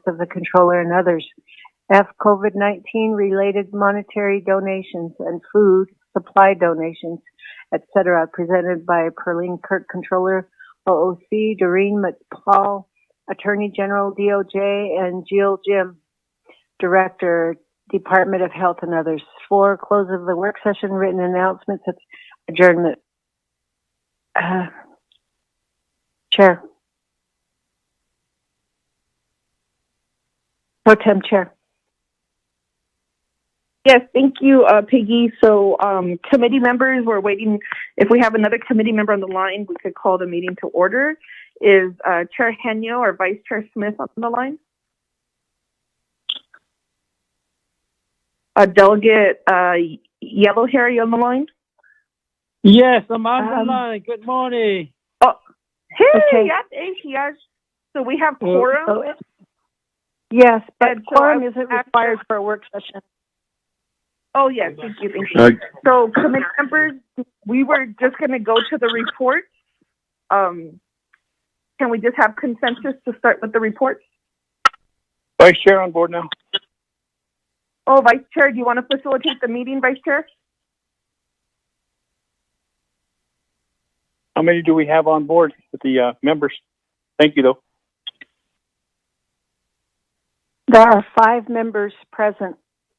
of the controller and others. F, COVID-19 related monetary donations and food supply donations, etc., presented by Perlene Kirk, Controller, OOC, Doreen McPaul, Attorney General, DOJ, and Jill Jim, Director, Department of Health and others. 4, close of the work session, written announcements, adjournment. Chair. Pro Tem Chair. Yes, thank you, Peggy. So committee members, we're waiting. If we have another committee member on the line, we could call the meeting to order. Is Chair Henyo or Vice Chair Smith on the line? Delegate Yellowhair, are you on the line? Yes, I'm on the line. Good morning. Oh, hey, Okay. yes. So we have quorum. Yes, but And so quorum isn't required for a work session. Oh, yes, thank you. So, committee members, we were just going to go to the report. Can we just have consensus to start with the report? Vice Chair on board now. Oh, Vice Chair, do you want to facilitate the meeting, Vice Chair? How many do we have on board with the members? Thank you, though. There are 5 members present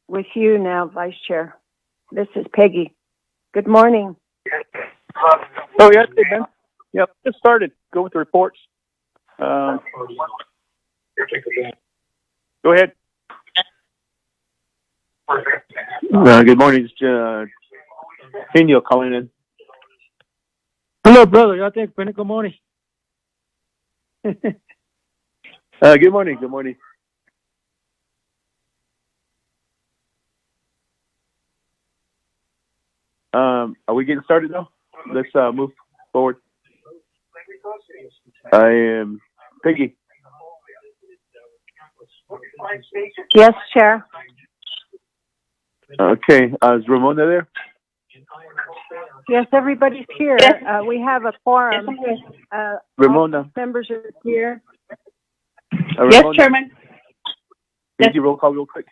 with you now, Vice Chair. This is Peggy. Good morning. Oh, yes, hey, Ben. Yep, just started. Go with the reports. Go ahead. Good morning, Henyo calling in. Hello, brother. Y'all think good morning. Good morning. Are we getting started now? Let's move forward. I am Peggy. Yes, Chair. Okay, is Ramona there? Yes, everybody's here. We have a quorum. Ramona. All members are here. Yes, Chairman. Can you roll call real quick?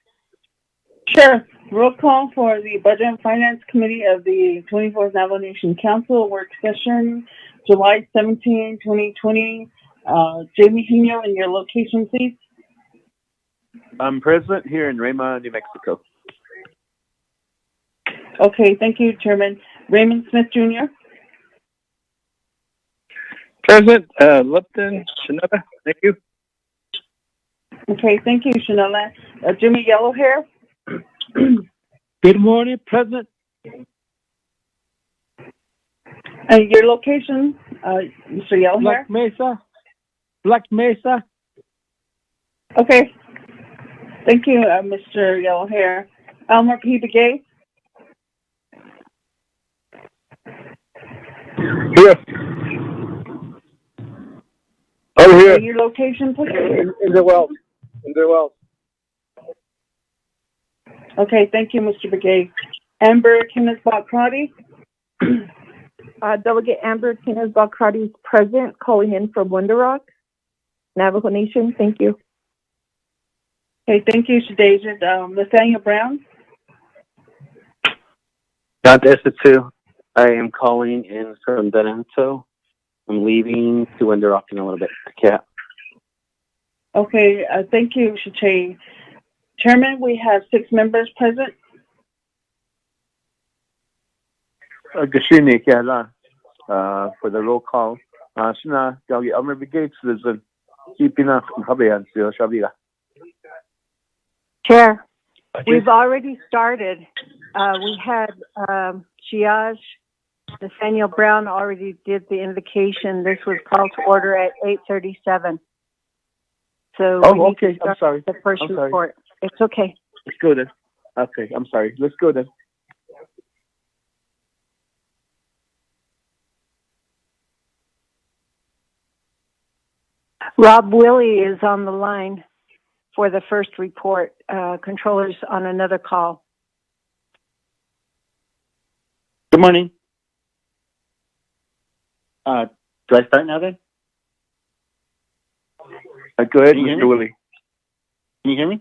Sure. Roll call for the Budget and Finance Committee of the 24th Navajo Nation Council work session, July 17, 2020. Jamie Henyo, in your location, please. I'm present here in Rama, New Mexico. Okay, thank you, Chairman. Raymond Smith, Jr. Present, Lupton, Shinoda, thank you. Okay, thank you, Shanola. Jimmy Yellowhair. Good morning, President. Your location, Mr. Yellowhair. Black Mesa. Okay. Thank you, Mr. Yellowhair. Elmer P. Begay. Here. Over here. Your location, please. In the wells. Okay, thank you, Mr. Begay. Amber Kenneth-Bacrati. Delegate Amber Kenneth-Bacrati is present, calling in from Wonder Rock, Navajo Nation. Thank you. Okay, thank you, Shadeja. Nathaniel Brown. Got this too. I am calling in from Denento. I'm leaving to Wonder Rock in a little bit. Yeah. Okay, thank you, Shache. Chairman, we have 6 members present. Gashini, for the roll call. Shina, Gagi, Elmer Brigade citizen. Keeping up, Chair, we've already started. We had Chiaj, Nathaniel Brown already did the invocation. This was called to order at 8:37. So okay. I'm sorry. The first report. It's okay. Let's go then. Okay, I'm sorry. Let's go then. Rob Willie is on the line for the first report. Controller's on another call. Good morning. Do I start now then? Go ahead, Mr. Willie. Can you hear me?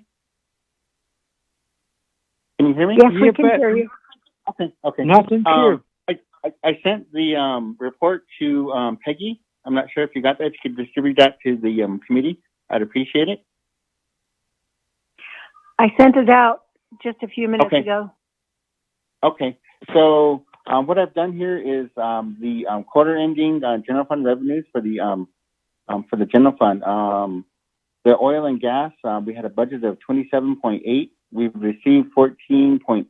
Can you hear me? Yes, we can hear you. Okay. Nothing clear. I sent the report to Peggy. I'm not sure if you got that. If you could distribute that to the committee, I'd appreciate it. I sent it out just a few minutes ago. Okay. So what I've done here is the quarter ending general fund revenues for the general fund. The oil and gas, we had a budget of 27.8. We've received 14.6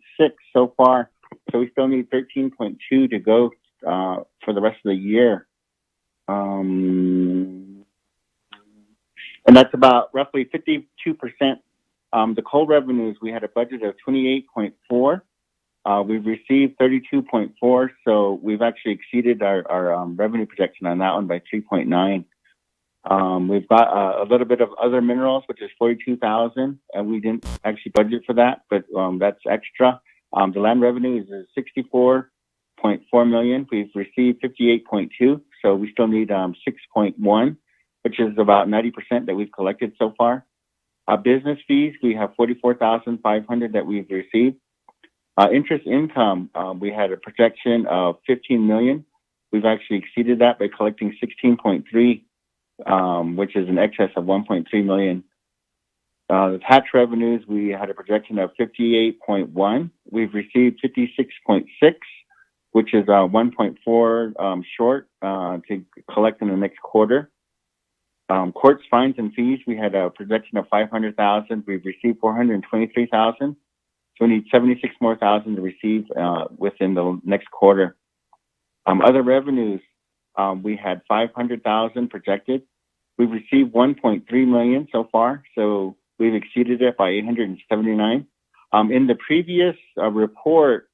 so far, so we still need 13.2 to go for the rest of the year. And that's about roughly 52%. The coal revenues, we had a budget of 28.4. We've received 32.4, so we've actually exceeded our revenue projection on that one by 3.9. We've got a little bit of other minerals, which is 42,000, and we didn't actually budget for that, but that's extra. The land revenue is 64.4 million. We've received 58.2, so we still need 6.1, which is about 90% that we've collected so far. Business fees, we have 44,500 that we've received. Interest income, we had a projection of 15 million. We've actually exceeded that by collecting 16.3, which is in excess of 1.3 million. The tax revenues, we had a projection of 58.1. We've received 56.6, which is 1.4 short to collect in the next quarter. Courts, fines, and fees, we had a projection of 500,000. We've received 423,000. So we need 76 more thousand to receive within the next quarter. Other revenues, we had 500,000 projected. We've received 1.3 million so far, so we've exceeded it by 879. In the previous report,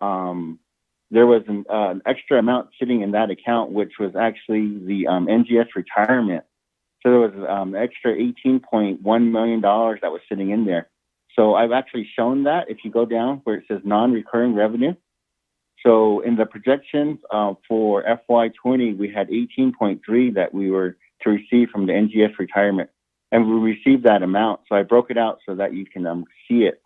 there was an extra amount sitting in that account, which was actually the NGS retirement. So there was extra $18.1 million that was sitting in there. So I've actually shown that if you go down where it says non-recurring revenue. So in the projections for FY20, we had 18.3 that we were to receive from the NGS retirement, and we received that amount. So I broke it out so that you can see it.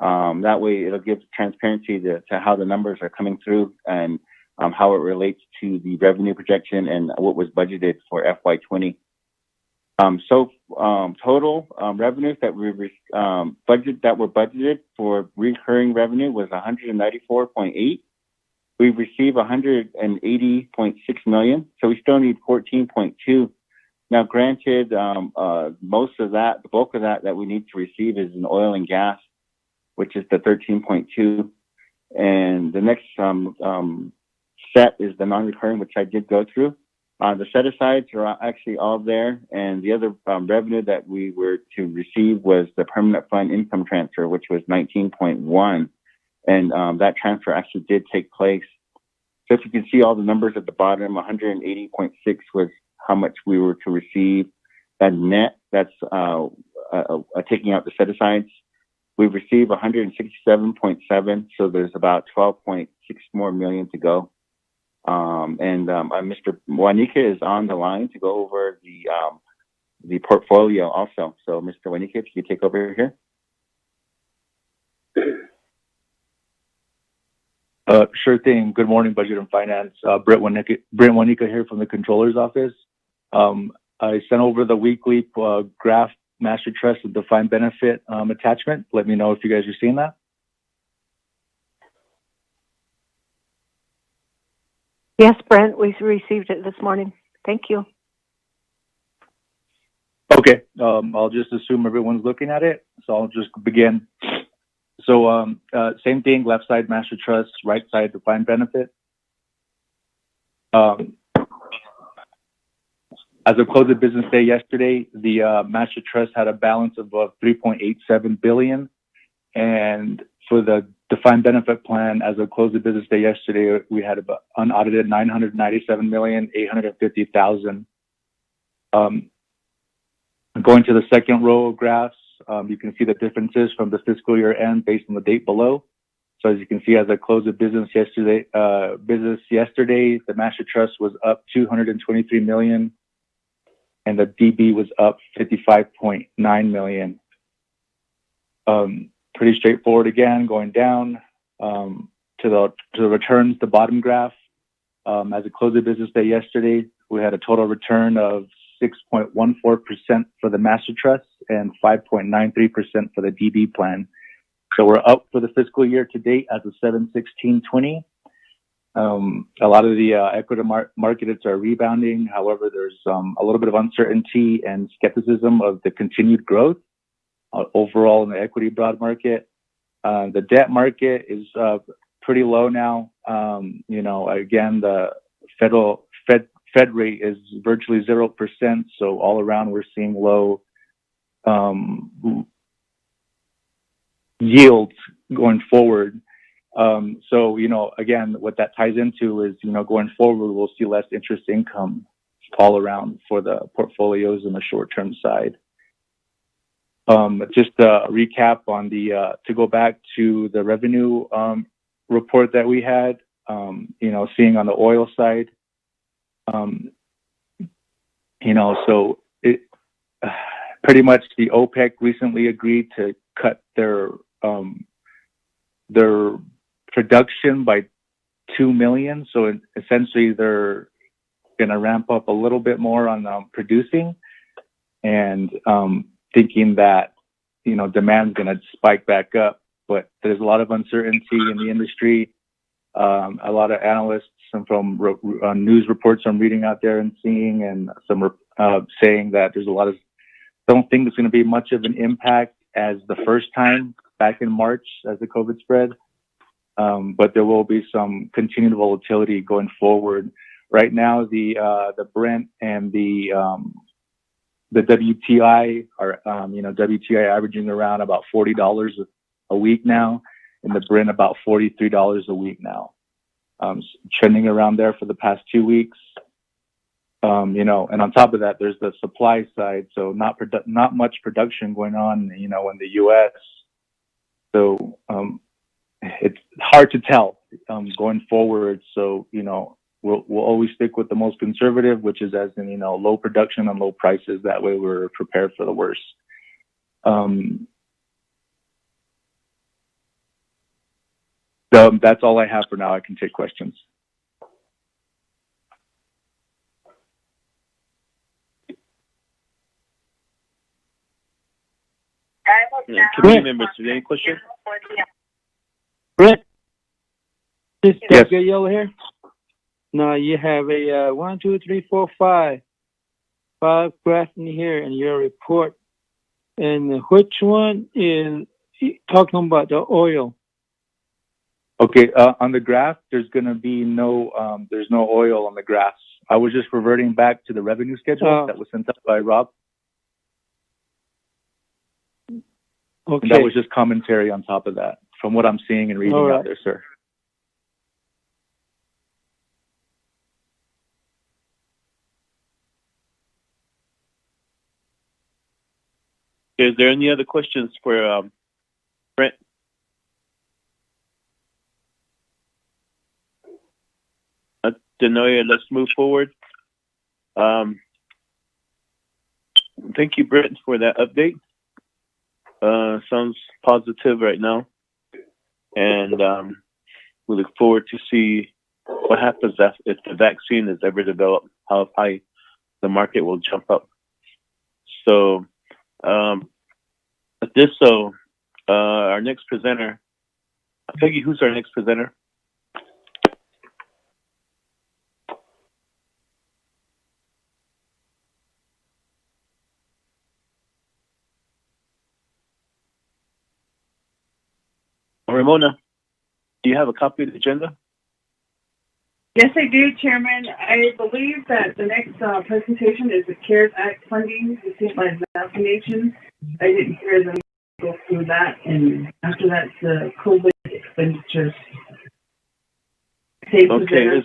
That way it'll give transparency to how the numbers are coming through and how it relates to the revenue projection and what was budgeted for FY20. Total revenues that we were budgeted for recurring revenue was 194.8. We've received 180.6 million, so we still need 14.2. Now, granted, most of that, the bulk of that we need to receive is in oil and gas, which is the 13.2, and the next set is the non-recurring, which I did go through. The set-asides are actually all there, and the other revenue that we were to receive was the permanent fund income transfer, which was 19.1, and that transfer actually did take place. So if you can see all the numbers at the bottom, 180.6 was how much we were to receive. That net, that's taking out the set-asides. We've received 167.7, so there's about 12.6 more million to go. Mr. Juanica is on the line to go over the portfolio also. So, Mr. Juanica, if you could take over here. Sure thing. Good morning, Budget and Finance. Brent Juanica here from the Controller's Office. I sent over the weekly graph master trust with defined benefit attachment. Let me know if you guys are seeing that. Yes, Brent, we received it this morning. Thank you. Okay, I'll just assume everyone's looking at it, so I'll just begin. So same thing, left side master trust, right side defined benefit. As of close of business day yesterday, the master trust had a balance of 3.87 billion, and for the defined benefit plan, as of close of business day yesterday, we had about unaudited 997,850,000. Going to the second row of graphs, you can see the differences from the fiscal year end based on the date below. So as you can see, as I closed the business yesterday, the master trust was up 223 million, and the DB was up 55.9 million. Pretty straightforward again, going down to the returns, the bottom graph. As it closed the business day yesterday, we had a total return of 6.14% for the master trust and 5.93% for the DB plan. So we're up for the fiscal year to date as of 7/16/20. A lot of the equity markets are rebounding. However, there's a little bit of uncertainty and skepticism of the continued growth overall in the equity broad market. The debt market is pretty low now. Again, the Fed rate is virtually 0%. So all around, we're seeing low yields going forward. So, again, what that ties into is, going forward, we'll see less interest income all around for the portfolios in the short-term side. Just a recap on to go back to the revenue report that we had, seeing on the oil side, so it pretty much the OPEC recently agreed to cut their production by 2 million. So essentially they're going to ramp up a little bit more on producing and thinking that, demand's going to spike back up. But there's a lot of uncertainty in the industry. A lot of analysts and from news reports I'm reading out there and seeing, and some saying that there's a lot of, don't think there's going to be much of an impact as the first time back in March as the COVID spread. But there will be some continued volatility going forward. Right now, the Brent and the WTI are, WTI averaging around about $40 a week now, and the Brent about $43 a week now. Trending around there for the past 2 weeks. And on top of that, there's the supply side. So not much production going on, in the U.S. So it's hard to tell going forward. So, we'll always stick with the most conservative, which is as in, low production and low prices. That way we're prepared for the worst. So that's all I have for now. I can take questions. Committee members, do you have any questions? Brett, this is Yes. Gabriel here. Now you have a 1, 2, 3, 4, 5 graphs in here in your report, and which one is talking about the oil? Okay, on the graph, there's going to be there's no oil on the graphs. I was just reverting back to the revenue schedule that was sent out by Rob. Okay. And that was just commentary on top of that, from what I'm seeing and reading out there, sir. Is there any other questions for Brent? Denoya, let's move forward. Thank you, Brent, for that update. Sounds positive right now. And we look forward to see what happens if the vaccine is ever developed, how high the market will jump up. So, our next presenter, Peggy, who's our next presenter? Ramona, do you have a copy of the agenda? Yes, I do, Chairman. I believe that the next presentation is the CARES Act funding received by vaccinations. I didn't hear them go through that, and after that, the COVID expenditures. Okay,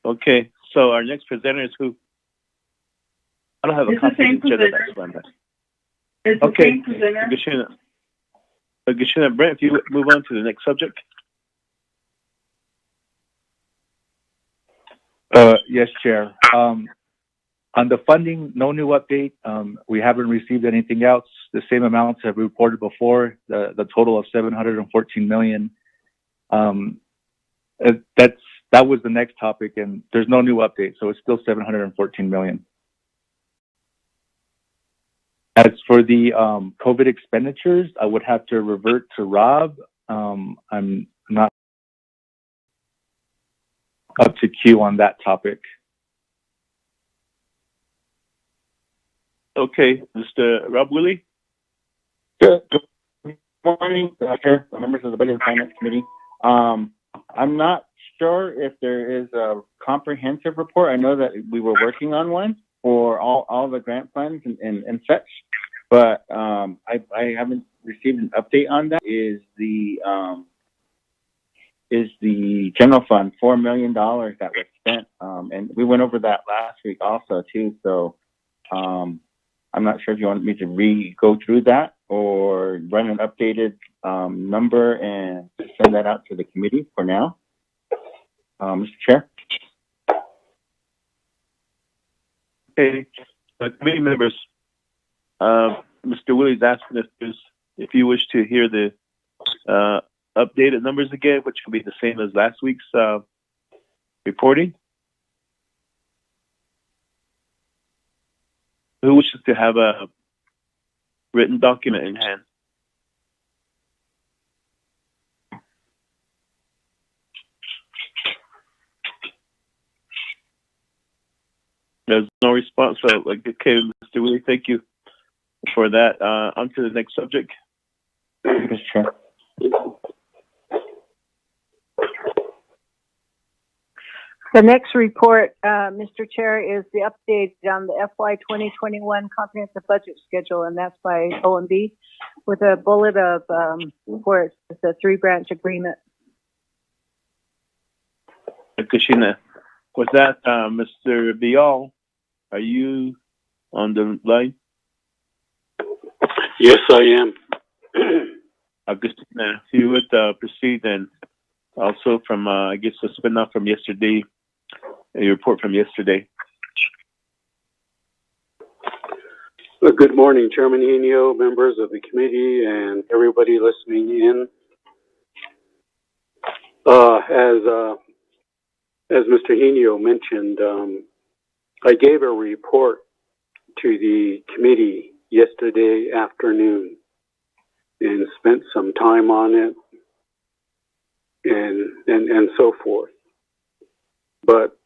okay. So our next presenter is who? I don't have a copy of the agenda. That's fine. It's the same presenter. Gashina, Brent, if you move on to the next subject. Yes, Chair. On the funding, no new update. We haven't received anything else. The same amounts have reported before, the total of $714 million. That was the next topic, and there's no new update, so it's still $714 million. As for the COVID expenditures, I would have to revert to Rob. I'm not up to queue on that topic. Okay, Mr. Rob Willie. Good morning, Chair, members of the Budget and Finance Committee. I'm not sure if there is a comprehensive report. I know that we were working on one for all the grant funds and such, but I haven't received an update on that. Is the general fund $4 million that was spent, and we went over that last week also too. So I'm not sure if you want me to go through that or run an updated number and send that out to the committee for now. Mr. Chair. Okay, committee members, Mr. Willie's asking if you wish to hear the updated numbers again, which will be the same as last week's reporting. Who wishes to have a written document in hand? There's no response, so okay, Mr. Willie, thank you for that. On to the next subject. Mr. Chair. The next report, Mr. Chair, is the update on the FY 2021 comprehensive budget schedule, and that's by OMB with a bullet of for the 3-branch agreement. Kashina, with that, Mr. Bial, are you on the line? Yes, I am. Augustina, if you would proceed, and also from, I guess, a spin-off from yesterday, a report from yesterday. Good morning, Chairman Henio, members of the committee, and everybody listening in. As Mr. Henio mentioned, I gave a report to the committee yesterday afternoon and spent some time on it and so forth. But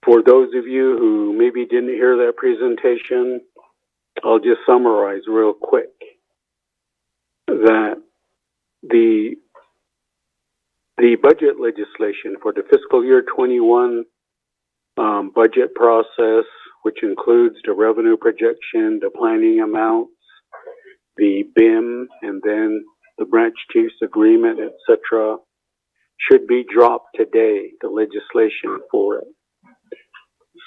for those of you who maybe didn't hear that presentation, I'll just summarize real quick that the budget legislation for the fiscal year 21 budget process, which includes the revenue projection, the planning amounts, the BIM, and then the branch chiefs agreement, etc., should be dropped today, the legislation for it.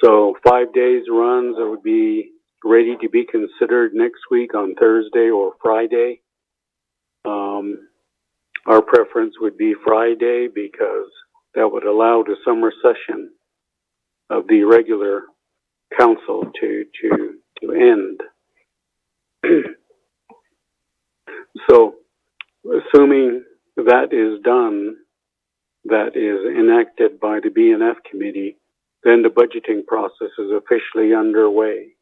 So 5 days runs, it would be ready to be considered next week on Thursday or Friday. Our preference would be Friday because that would allow the summer session of the regular council to end. So, assuming that is done, that is enacted by the BNF committee, then the budgeting process is officially underway.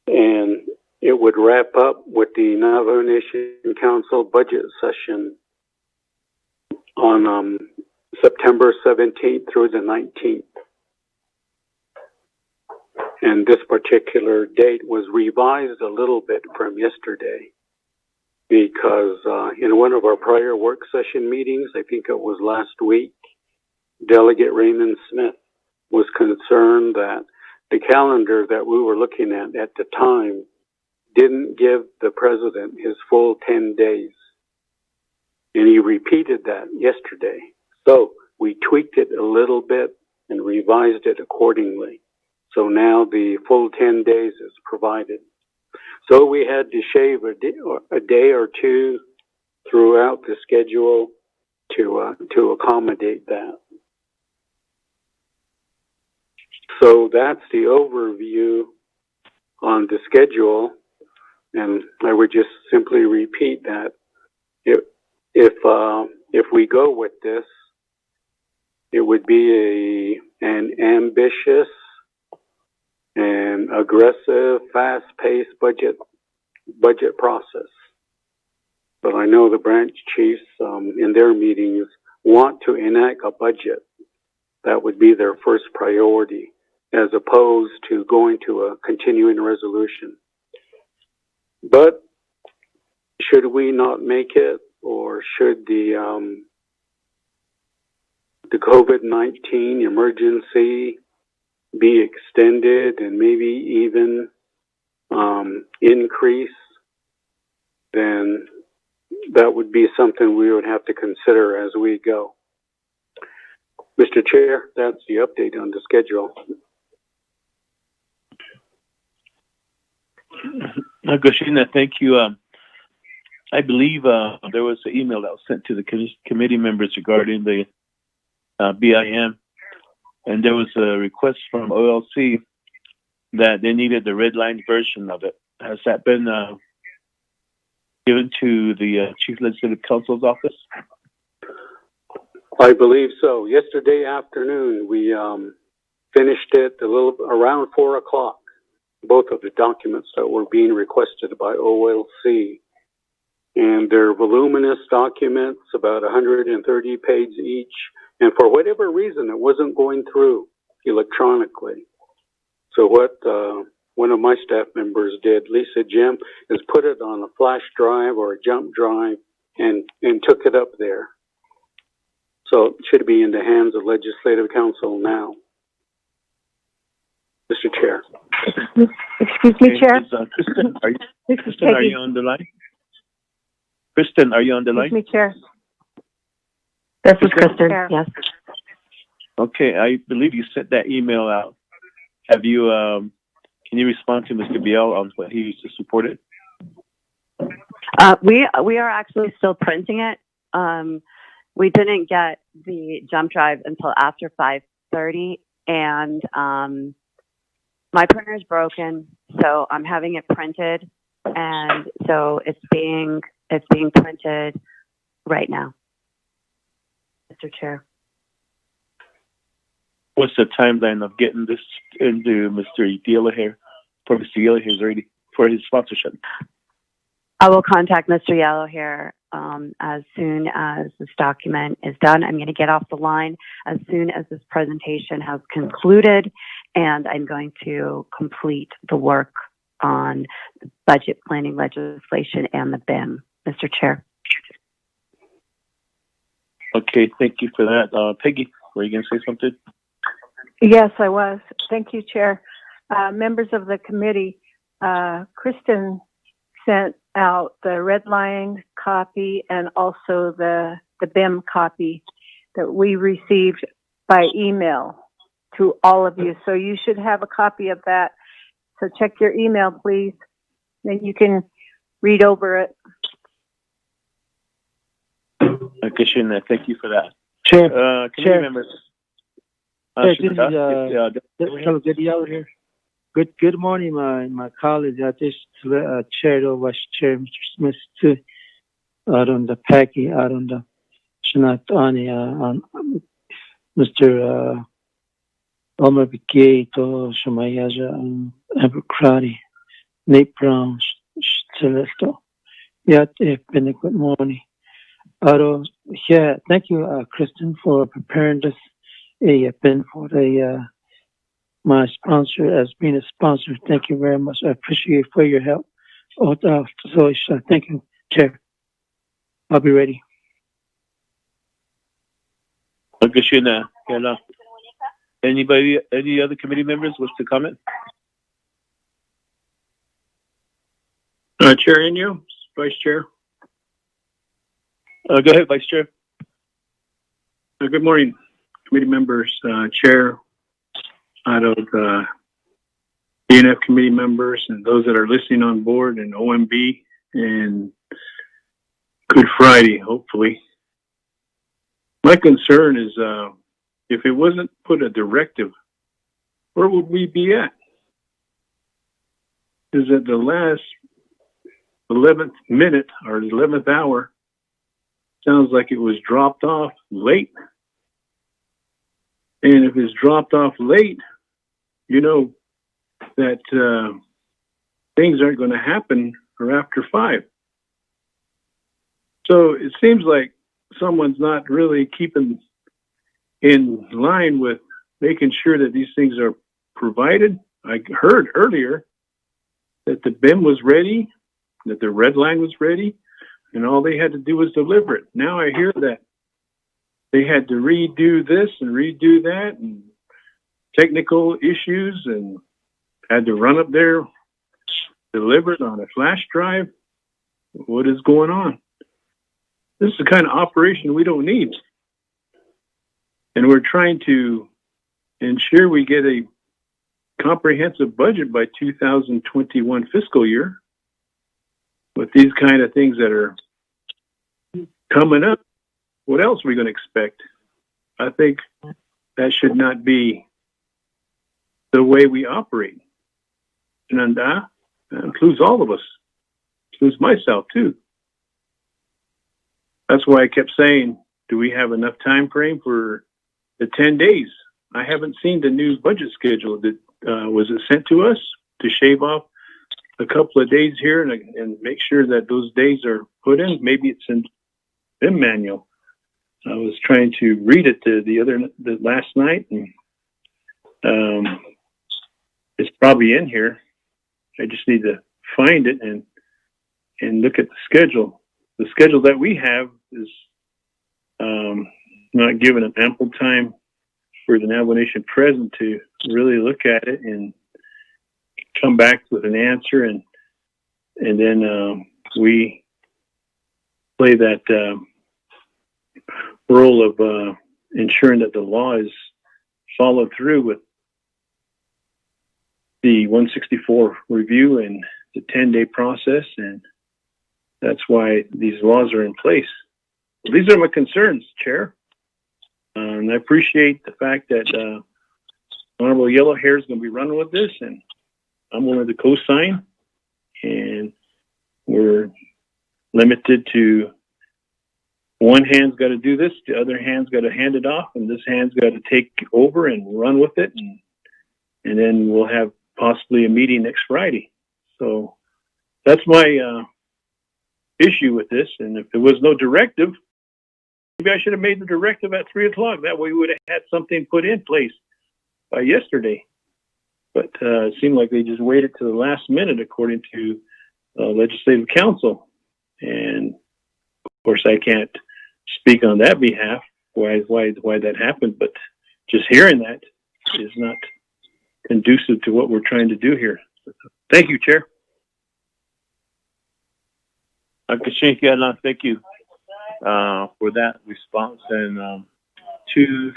And it would wrap up with the Navajo Nation Council budget session on September 17th through the 19th. And this particular date was revised a little bit from yesterday because in one of our prior work session meetings, I think it was last week, Delegate Raymond Smith was concerned that the calendar that we were looking at the time didn't give the president his full 10 days. And he repeated that yesterday. So we tweaked it a little bit and revised it accordingly. So now the full 10 days is provided. So we had to shave a day or two throughout the schedule to accommodate that. So that's the overview on the schedule, and I would just simply repeat that if we go with this, it would be an ambitious and aggressive, fast-paced budget process. But I know the branch chiefs in their meetings want to enact a budget. That would be their first priority, as opposed to going to a continuing resolution. But should we not make it, or should the COVID-19 emergency be extended and maybe even increase, then that would be something we would have to consider as we go. Mr. Chair, that's the update on the schedule. Goshina, thank you. I believe there was an email that was sent to the committee members regarding the BIM, and there was a request from OLC that they needed the red line version of it. Has that been given to the Chief Legislative Counsel's office? I believe so. Yesterday afternoon, we finished it a little around 4 o'clock. Both of the documents that were being requested by OLC, and they're voluminous documents, about 130 pages each. And for whatever reason, it wasn't going through electronically. So what one of my staff members did, Lisa Jim, is put it on a flash drive or a jump drive and took it up there. So it should be in the hands of Legislative Council now. Mr. Chair. Excuse me, Chair. Kristen, are you on the line? Kristen, are you on the line? Excuse me, Chair. This is Kristen, yes. Okay, I believe you sent that email out. Have you, can you respond to Mr. Biel on what he used to support it? We are actually still printing it. We didn't get the jump drive until after 5:30, and my printer is broken, so I'm having it printed, and so it's being printed right now, Mr. Chair. What's the timeline of getting this into Mr. Yellowhair, for Mr. Yellowhair's ready for his sponsorship? I will contact Mr. Yellowhair as soon as this document is done. I'm going to get off the line as soon as this presentation has concluded, and I'm going to complete the work on the budget planning legislation and the BIM, Mr. Chair. Okay, thank you for that. Peggy, were you going to say something? Yes, I was. Thank you, Chair. Members of the committee, Kristen sent out the red line copy and also the BIM copy that we received by email to all of you. So you should have a copy of that. So check your email, please. Then you can read over it. Okay, Shana, thank you for that. Chair, committee members. This is Good here. Good morning, my colleagues. I just Chair or Vice Chair, Mr. Smith, too. Out on the Paki, out on the Shanatani, on Mr. Omar Bikay, to Shamayaja, Abercrombie, Nate Brown, Celeste. Yeah, good morning. Yeah, thank you, Kristen, for preparing this. Been for my sponsor as being a sponsor. Thank you very much. I appreciate for your help. Thank you, Chair. I'll be ready. Okay, Shana. Anybody, any other committee members wish to comment? Chair Inyo, Vice Chair. Go ahead, Vice Chair. Good morning, committee members, Chair, out of DNF committee members and those that are listening on board, and OMB, and Good Friday, hopefully. My concern is if it wasn't put a directive where would we be at? Is at the last 11th minute or the 11th hour, sounds like it was dropped off late. And if it's dropped off late, you know that things aren't going to happen or after 5. So it seems like someone's not really keeping in line with making sure that these things are provided. I heard earlier that the BIM was ready, that the red line was ready, and all they had to do was deliver it. Now I hear that they had to redo this and redo that, and technical issues, and had to run up there, deliver it on a flash drive. What is going on? This is the kind of operation we don't need. And we're trying to ensure we get a comprehensive budget by 2021 fiscal year. With these kind of things that are coming up, what else are we going to expect? I think that should not be the way we operate. And that includes all of us. Includes myself too. That's why I kept saying, do we have enough time frame for the 10 days? I haven't seen the new budget schedule. That was it sent to us to shave off a couple of days here and make sure that those days are put in? Maybe it's in the manual. I was trying to read it the last night, and it's probably in here. I just need to find it and look at the schedule. The schedule that we have is not giving an ample time for the Navajo Nation president to really look at it and come back with an answer, and then we play that role of ensuring that the law is followed through with the 164 review and the 10-day process, and that's why these laws are in place. These are my concerns, Chair. And I appreciate the fact that Honorable Yellow Hair is going to be running with this, and I'm willing to co-sign. And we're limited to one hand's got to do this, the other hand's got to hand it off, and this hand's got to take over and run with it. And then we'll have possibly a meeting next Friday. So that's my issue with this. And if there was no directive, maybe I should have made the directive at 3 o'clock. That way we would have had something put in place by yesterday. But it seemed like they just waited to the last minute, according to Legislative Council. And of course, I can't speak on that behalf, why that happened. But just hearing that is not conducive to what we're trying to do here. Thank you, Chair. Thank you for that response, and to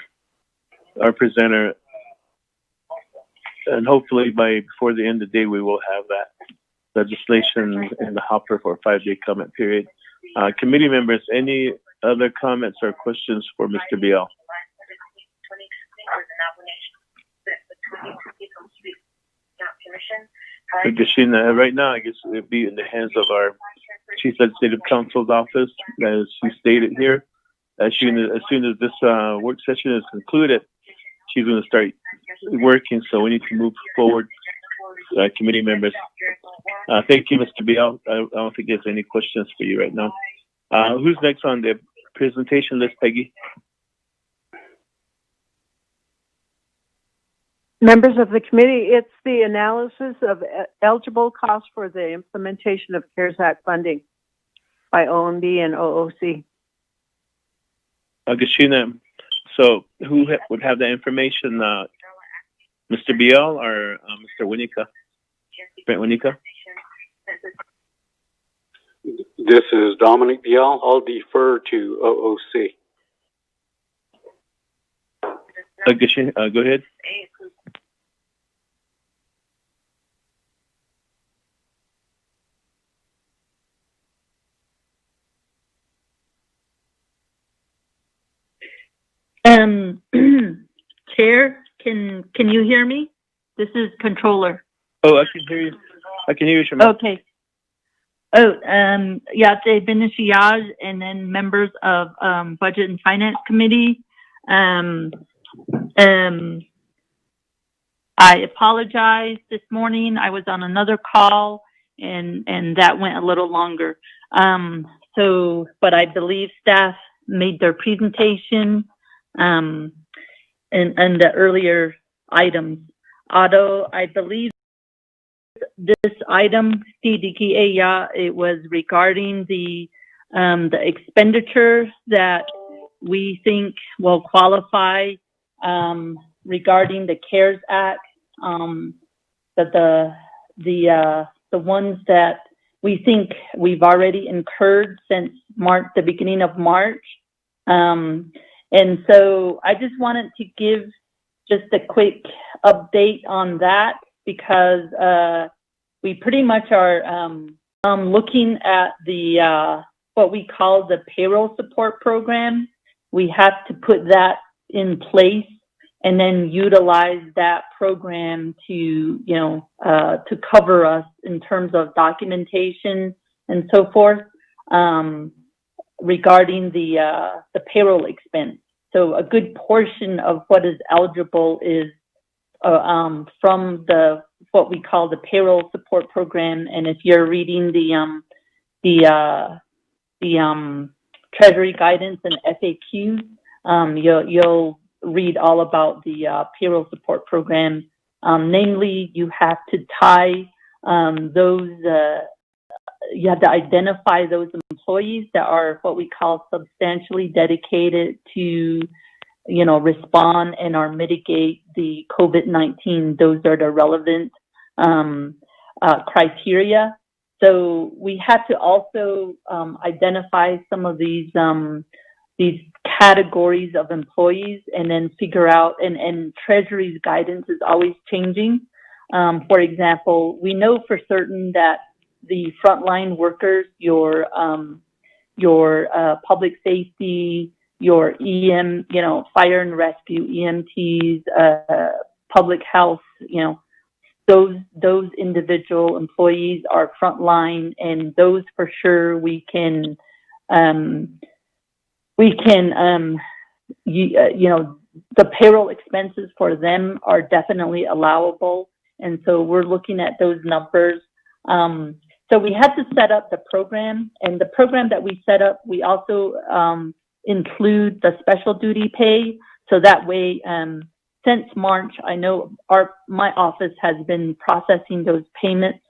our presenter. And hopefully before the end of the day, we will have that legislation in the hopper for a 5-day comment period. Committee members, any other comments or questions for Mr. Biel? Right now, I guess it would be in the hands of our Chief Legislative Counsel's office, as she stated here. As soon as this work session is concluded, she's going to start working, so we need to move forward, committee members. Thank you, Mr. Biel. I don't think there's any questions for you right now. Who's next on the presentation list, Peggy? Members of the committee, it's the analysis of eligible costs for the implementation of CARES Act funding by OMB and OOC. Gashina, so who would have the information, Mr. Biel or Mr. Winika? Brent Winika? This is Dominic Biel. I'll defer to OOC. Gashina, go ahead. Chair, can you hear me? This is controller. Oh, I can hear you. I can hear you, Shema. Okay. Oh, Yate Benishiyaj, and then members of Budget and Finance Committee. I apologize this morning. I was on another call, and that went a little longer. But I believe staff made their presentation and the earlier items. Although I believe this item, it was regarding the expenditure that we think will qualify regarding the CARES Act, that the ones that we think we've already incurred since March, the beginning of March. And so I just wanted to give just a quick update on that, because we pretty much are looking at the what we call the payroll support program. We have to put that in place and then utilize that program to, to cover us in terms of documentation and so forth regarding the payroll expense. So a good portion of what is eligible is from what we call the payroll support program. And if you're reading the Treasury guidance and FAQs, you'll read all about the payroll support program. Namely, you have to tie those, you have to identify those employees that are what we call substantially dedicated to, respond and or mitigate the COVID-19. Those are the relevant criteria. So we have to also identify some of these categories of employees, and then figure out, and Treasury's guidance is always changing. For example, we know for certain that the frontline workers, your public safety, your EM, fire and rescue, EMTs, public health, those individual employees are frontline, and those for sure we can the payroll expenses for them are definitely allowable. And so we're looking at those numbers. So we had to set up the program, and the program that we set up, we also include the special duty pay. So that way, since March, I know my office has been processing those payments.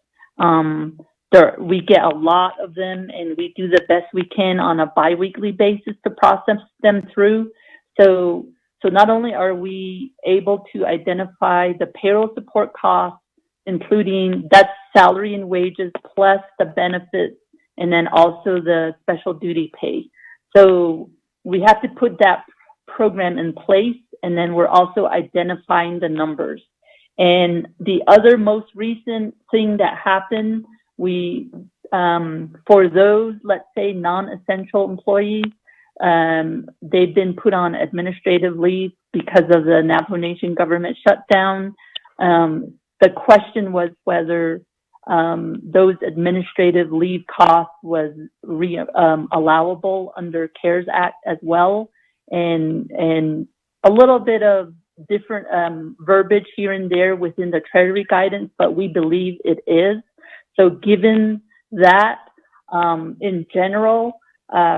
We get a lot of them, and we do the best we can on a biweekly basis to process them through. So not only are we able to identify the payroll support costs, including that's salary and wages plus the benefits, and then also the special duty pay. So we have to put that program in place, and then we're also identifying the numbers. And the other most recent thing that happened, we for those, let's say, non-essential employees, they've been put on administrative leave because of the Navajo Nation government shutdown. The question was whether those administrative leave costs was allowable under CARES Act as well, and a little bit of different verbiage here and there within the Treasury guidance, but we believe it is. So given that, in general,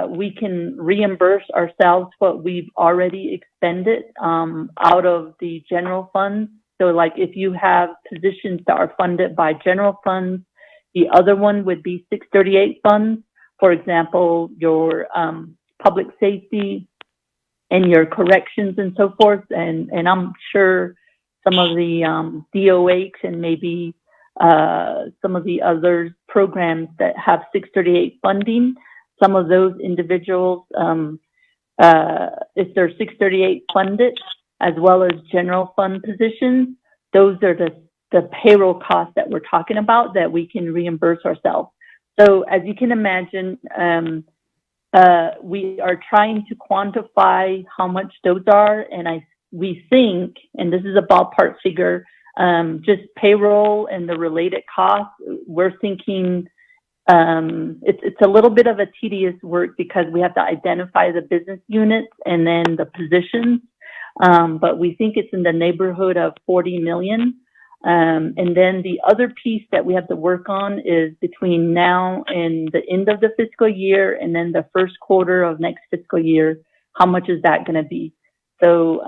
we can reimburse ourselves what we've already expended out of the general funds. So like if you have positions that are funded by general funds, the other one would be 638 funds. For example, your public safety and your corrections and so forth. And I'm sure some of the DOH and maybe some of the other programs that have 638 funding, some of those individuals, if they're 638 funded, as well as general fund positions, those are the payroll costs that we're talking about that we can reimburse ourselves. So as you can imagine, we are trying to quantify how much those are, and we think, and this is a ballpark figure, just payroll and the related costs, we're thinking it's a little bit of a tedious work because we have to identify the business units and then the positions. But we think it's in the neighborhood of 40 million. And then the other piece that we have to work on is between now and the end of the fiscal year and then the first quarter of next fiscal year, how much is that going to be? So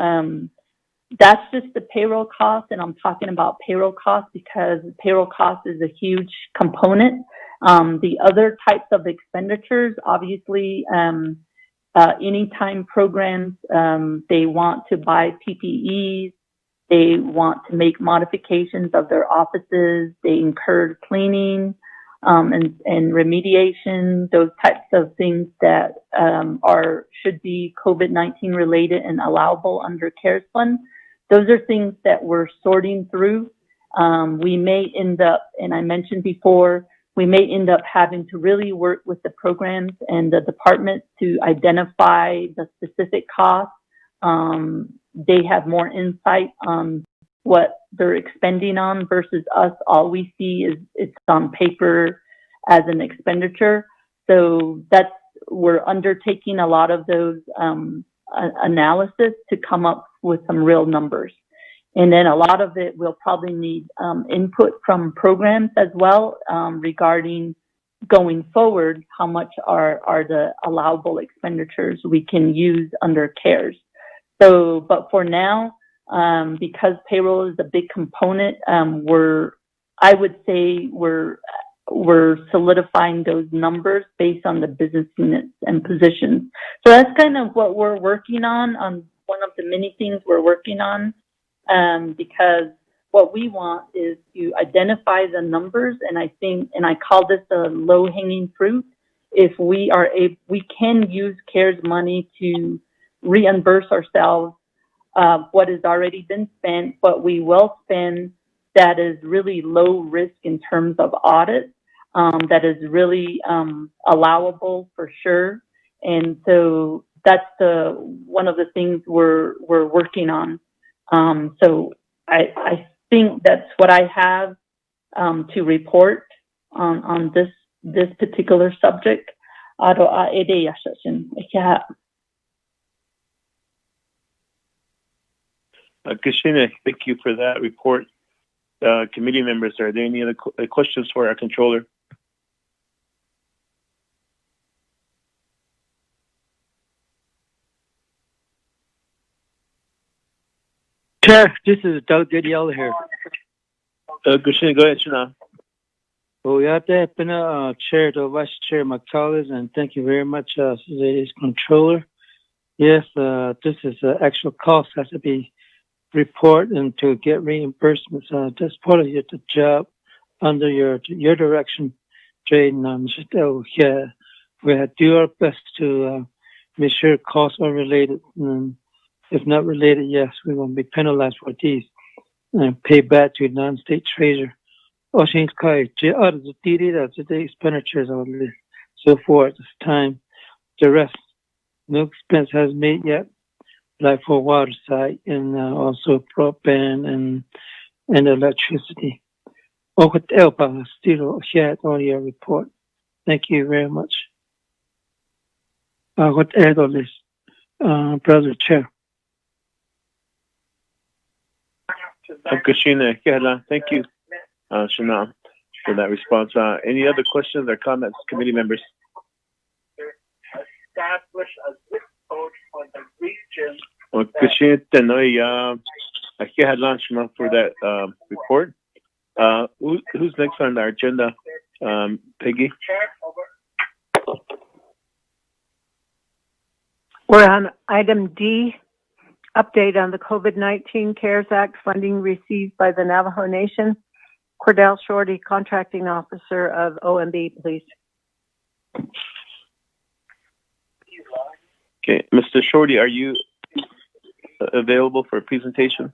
that's just the payroll cost, and I'm talking about payroll cost because payroll cost is a huge component. The other types of expenditures, obviously, anytime programs, they want to buy PPEs, they want to make modifications of their offices, they incur cleaning and remediation, those types of things that should be COVID-19 related and allowable under CARES Fund. Those are things that we're sorting through. We may end up, and I mentioned before, we may end up having to really work with the programs and the departments to identify the specific costs. They have more insight on what they're expending on versus us. All we see is it's on paper as an expenditure. So we're undertaking a lot of those analysis to come up with some real numbers. And then a lot of it will probably need input from programs as well regarding going forward, how much are the allowable expenditures we can use under CARES. So, but for now, because payroll is a big component, I would say we're solidifying those numbers based on the business units and positions. So that's kind of what we're working on one of the many things we're working on, because what we want is to identify the numbers, and I call this a low-hanging fruit. If we can use CARES money to reimburse ourselves what has already been spent, but we will spend that is really low risk in terms of audit, that is really allowable for sure. And so that's one of the things we're working on. So I think that's what I have to report on this particular subject. Christina, thank you for that report. Committee members, are there any other questions for our controller? Chair, this is Doug Didiella here. Christina, go ahead, Shana. Well, yeah, Chair to Vice Chair McCullis, and thank you very much, ladies controller. Yes, this is actual cost has to be reported and to get reimbursements. That's part of your job under your direction, Jaden. Yeah, we have to do our best to make sure costs are related. If not related, yes, we will be penalized for these and pay back to non-state treasurer. The expenditures on so forth this time. The rest, no expense has made yet, like for water side and also broadband and electricity. Still shared all your report. Thank you very much. What add on this, Brother Chair? Christina, thank you, Shana, for that response. Any other questions or comments, committee members? Establish a zip code for the region. Christina, Shana, for that report. Who's next on our agenda? Peggy? We're on item D. Update on the COVID-19 CARES Act funding received by the Navajo Nation. Cordell Shorty, Contracting Officer of OMB, please. Okay, Mr. Shorty, are you available for a presentation?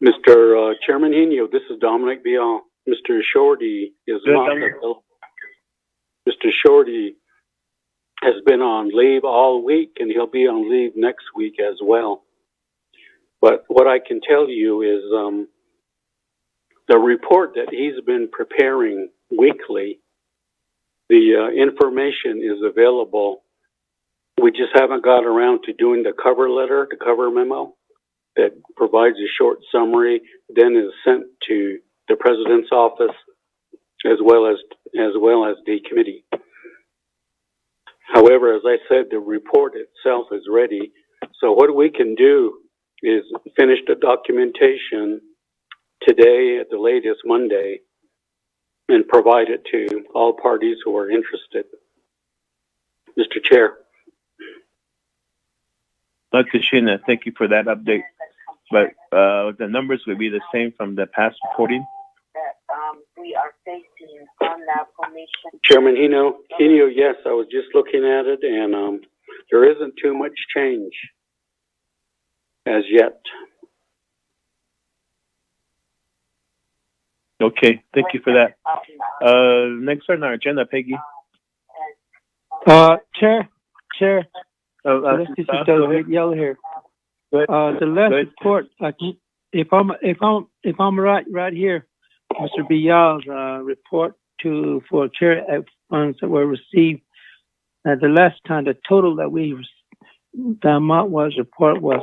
Mr. Chairman Henio, this is Dominic Bial. Mr. Shorty is not available. Mr. Shorty has been on leave all week, and he'll be on leave next week as well. But what I can tell you is the report that he's been preparing weekly, the information is available. We just haven't got around to doing the cover letter, the cover memo that provides a short summary, then is sent to the president's office as well as the committee. However, as I said, the report itself is ready. So what we can do is finish the documentation today at the latest Monday and provide it to all parties who are interested. Mr. Chair. Kashina, thank you for that update. But the numbers would be the same from the past reporting? We are facing on that formation. Chairman Hino, yes, I was just looking at it, and there isn't too much change as yet. Okay, thank you for that. Next on our agenda, Peggy. Chair. This is yellow here. The last report, if I'm right here, Mr. Bial's report for chair funds that were received. The last time, the total that the amount was report was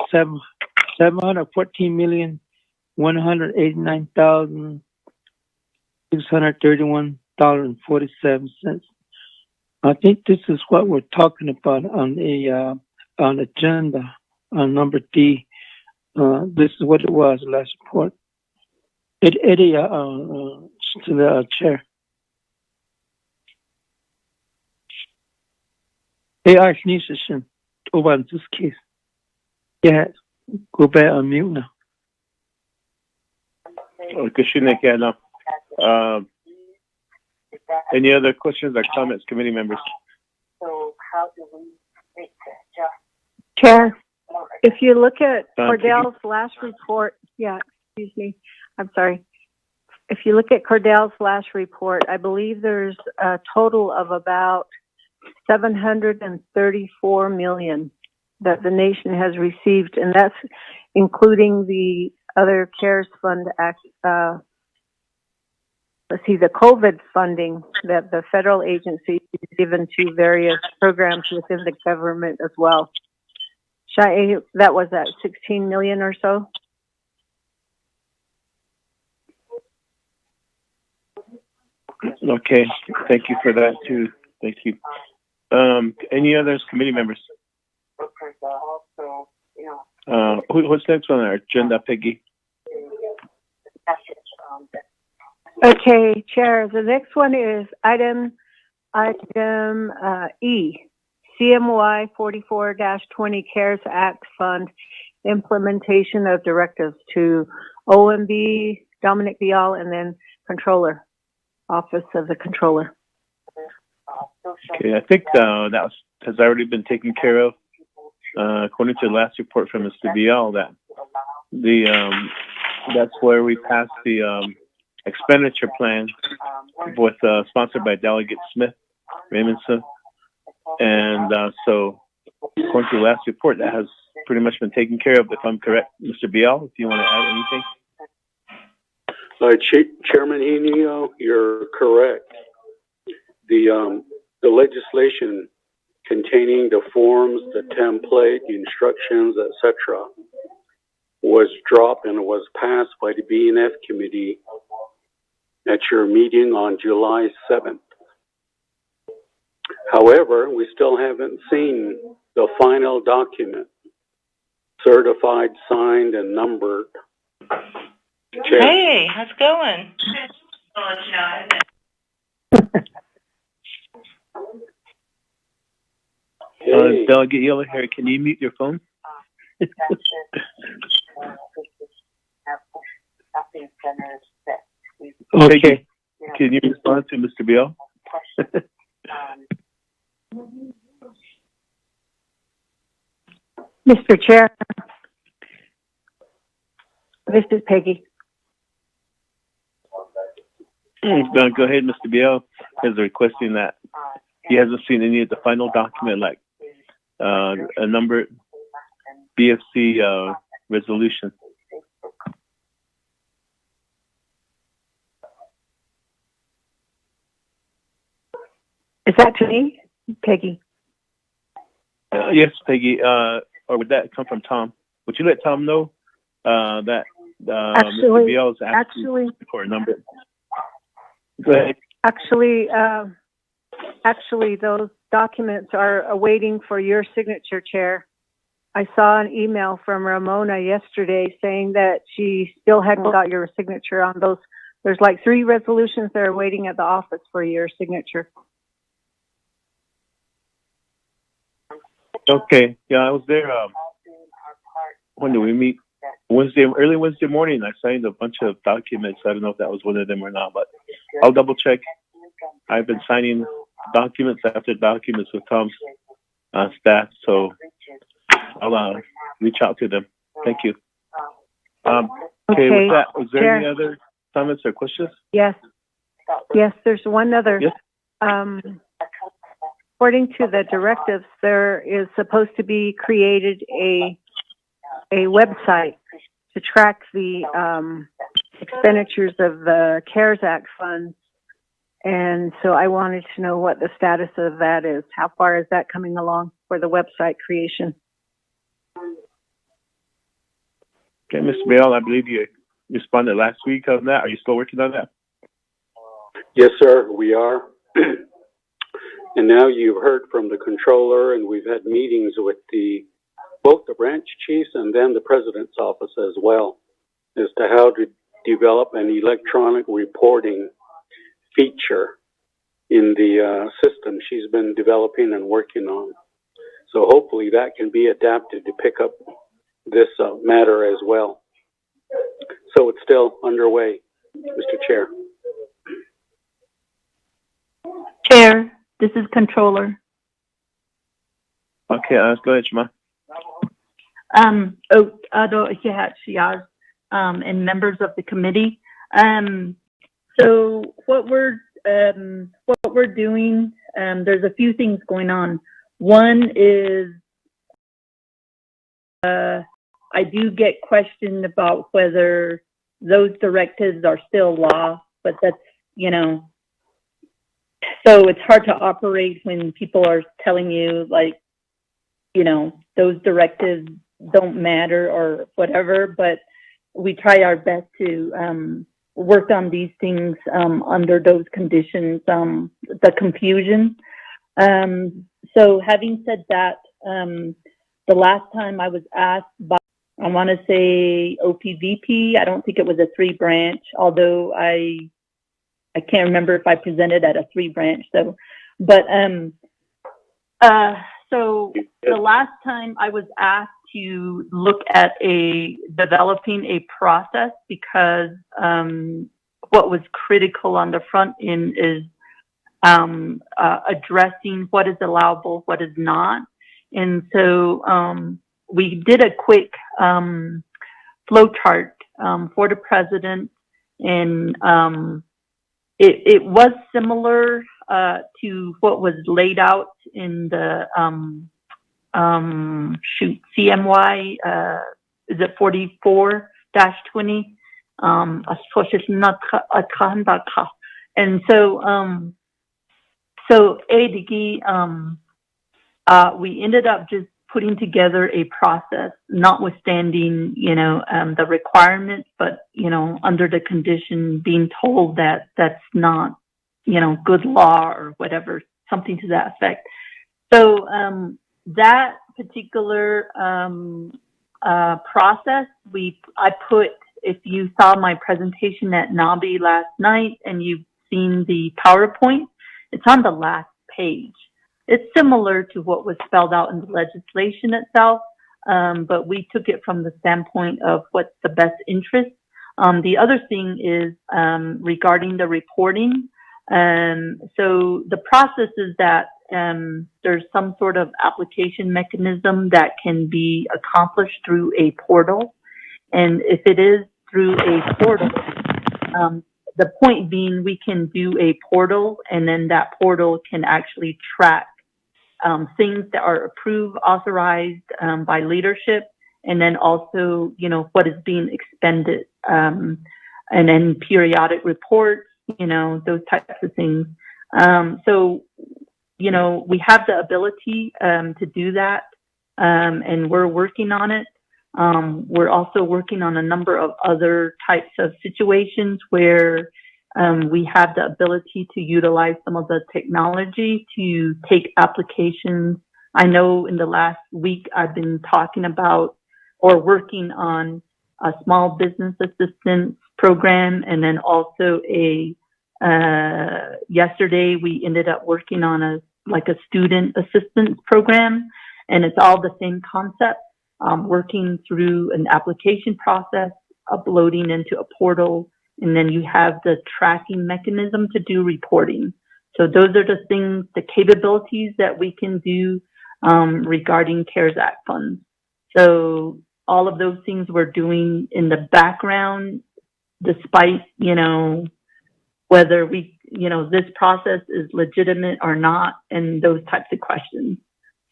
$714,189,631.47. I think this is what we're talking about on the agenda on number D. This is what it was last report. Eddie, to the chair. AI sneezes over in this case. Yeah, go back on mute now. Any other questions or comments, committee members? So how do we make the adjustment? Chair, if you look at Cordell's last report, I'm sorry. If you look at Cordell's last report, I believe there's a total of about $734 million that the nation has received, and that's including the other CARES Fund Act. The COVID funding that the federal agency is given to various programs within the government as well. That was at 16 million or so. Okay, thank you for that too. Thank you. Any others, committee members? What's next on our agenda, Peggy? Okay, Chair. The next one is item E, CMY 44-20 CARES Act Fund implementation of directives to OMB, Dominic Bial, and then Controller, Office of the Controller. Okay, I think that has already been taken care of. According to the last report from Mr. Bial, that's where we passed the expenditure plan with sponsored by Delegate Raymond Smith, and so according to the last report, that has pretty much been taken care of. If I'm correct, Mr. Bial, if you want to add anything. Chairman Henio, you're correct. The legislation containing the forms, the template, the instructions, etc., was dropped and was passed by the B&F committee at your meeting on July 7th. However, we still haven't seen the final document, certified, signed, and numbered. Chair. Hey, how's it going? Delegate Yellow Hair, can you mute your phone? Okay. Can you respond to Mr. Bial? Mr. Chair, this is Peggy. Go ahead, Mr. Bial is requesting that he hasn't seen any of the final document, like a number BFC resolution. Is that to me, Peggy? Yes, Peggy. Or would that come from Tom? Would you let Tom know that Mr. Biel is asking for a number? Go ahead. Actually, those documents are awaiting for your signature, Chair. I saw an email from Ramona yesterday saying that she still hadn't got your signature on those. There's like 3 resolutions that are waiting at the office for your signature. Okay. Yeah, I was there. When did we meet? Early Wednesday morning. I signed a bunch of documents. I don't know if that was one of them or not, but I'll double check. I've been signing documents after documents with Tom's staff, so I'll reach out to them. Thank you. Okay, with that, was there Chair, any other comments or questions? Yes, there's one other. Yes. According to the directives, there is supposed to be created a website to track the expenditures of the CARES Act funds. And so I wanted to know what the status of that is. How far is that coming along for the website creation? Okay, Mr. Biel, I believe you responded last week on that. Are you still working on that? Yes, sir, we are. And now you've heard from the controller, and we've had meetings with both the branch chiefs and then the president's office as well, as to how to develop an electronic reporting feature in the system she's been developing and working on. So hopefully that can be adapted to pick up this matter as well. So it's still underway, Mr. Chair. Chair, this is Controller. Okay, go ahead, Shema. And members of the committee. So what we're doing, there's a few things going on. One is I do get questioned about whether those directives are still law, but that's, so it's hard to operate when people are telling you, like, those directives don't matter or whatever, but we try our best to work on these things under those conditions, the confusion. So having said that, the last time I was asked by, I want to say OPVP, I don't think it was a 3-branch, although I can't remember if I presented at a 3-branch. So, but so the last time I was asked to look at developing a process, because what was critical on the front end is addressing what is allowable, what is not. And so we did a quick flow chart for the president, and it was similar to what was laid out in the CMY, is it 44-20? And so we ended up just putting together a process, notwithstanding, the requirements, but, under the condition, being told that that's not, good law or whatever, something to that effect. So that particular process, I put, if you saw my presentation at NABI last night and you've seen the PowerPoint, it's on the last page. It's similar to what was spelled out in the legislation itself, but we took it from the standpoint of what's the best interest. The other thing is regarding the reporting. So the process is that there's some sort of application mechanism that can be accomplished through a portal. And if it is through a portal, the point being we can do a portal, and then that portal can actually track things that are approved, authorized by leadership, and then also, what is being expended, and then periodic reports, those types of things. So, we have the ability to do that, and we're working on it. We're also working on a number of other types of situations where we have the ability to utilize some of the technology to take applications. I know in the last week I've been talking about or working on a small business assistance program, and then also yesterday we ended up working on a student assistance program, and it's all the same concept. Working through an application process, uploading into a portal, and then you have the tracking mechanism to do reporting. So those are the things, the capabilities that we can do regarding CARES Act funds. So all of those things we're doing in the background, despite, whether this process is legitimate or not, and those types of questions.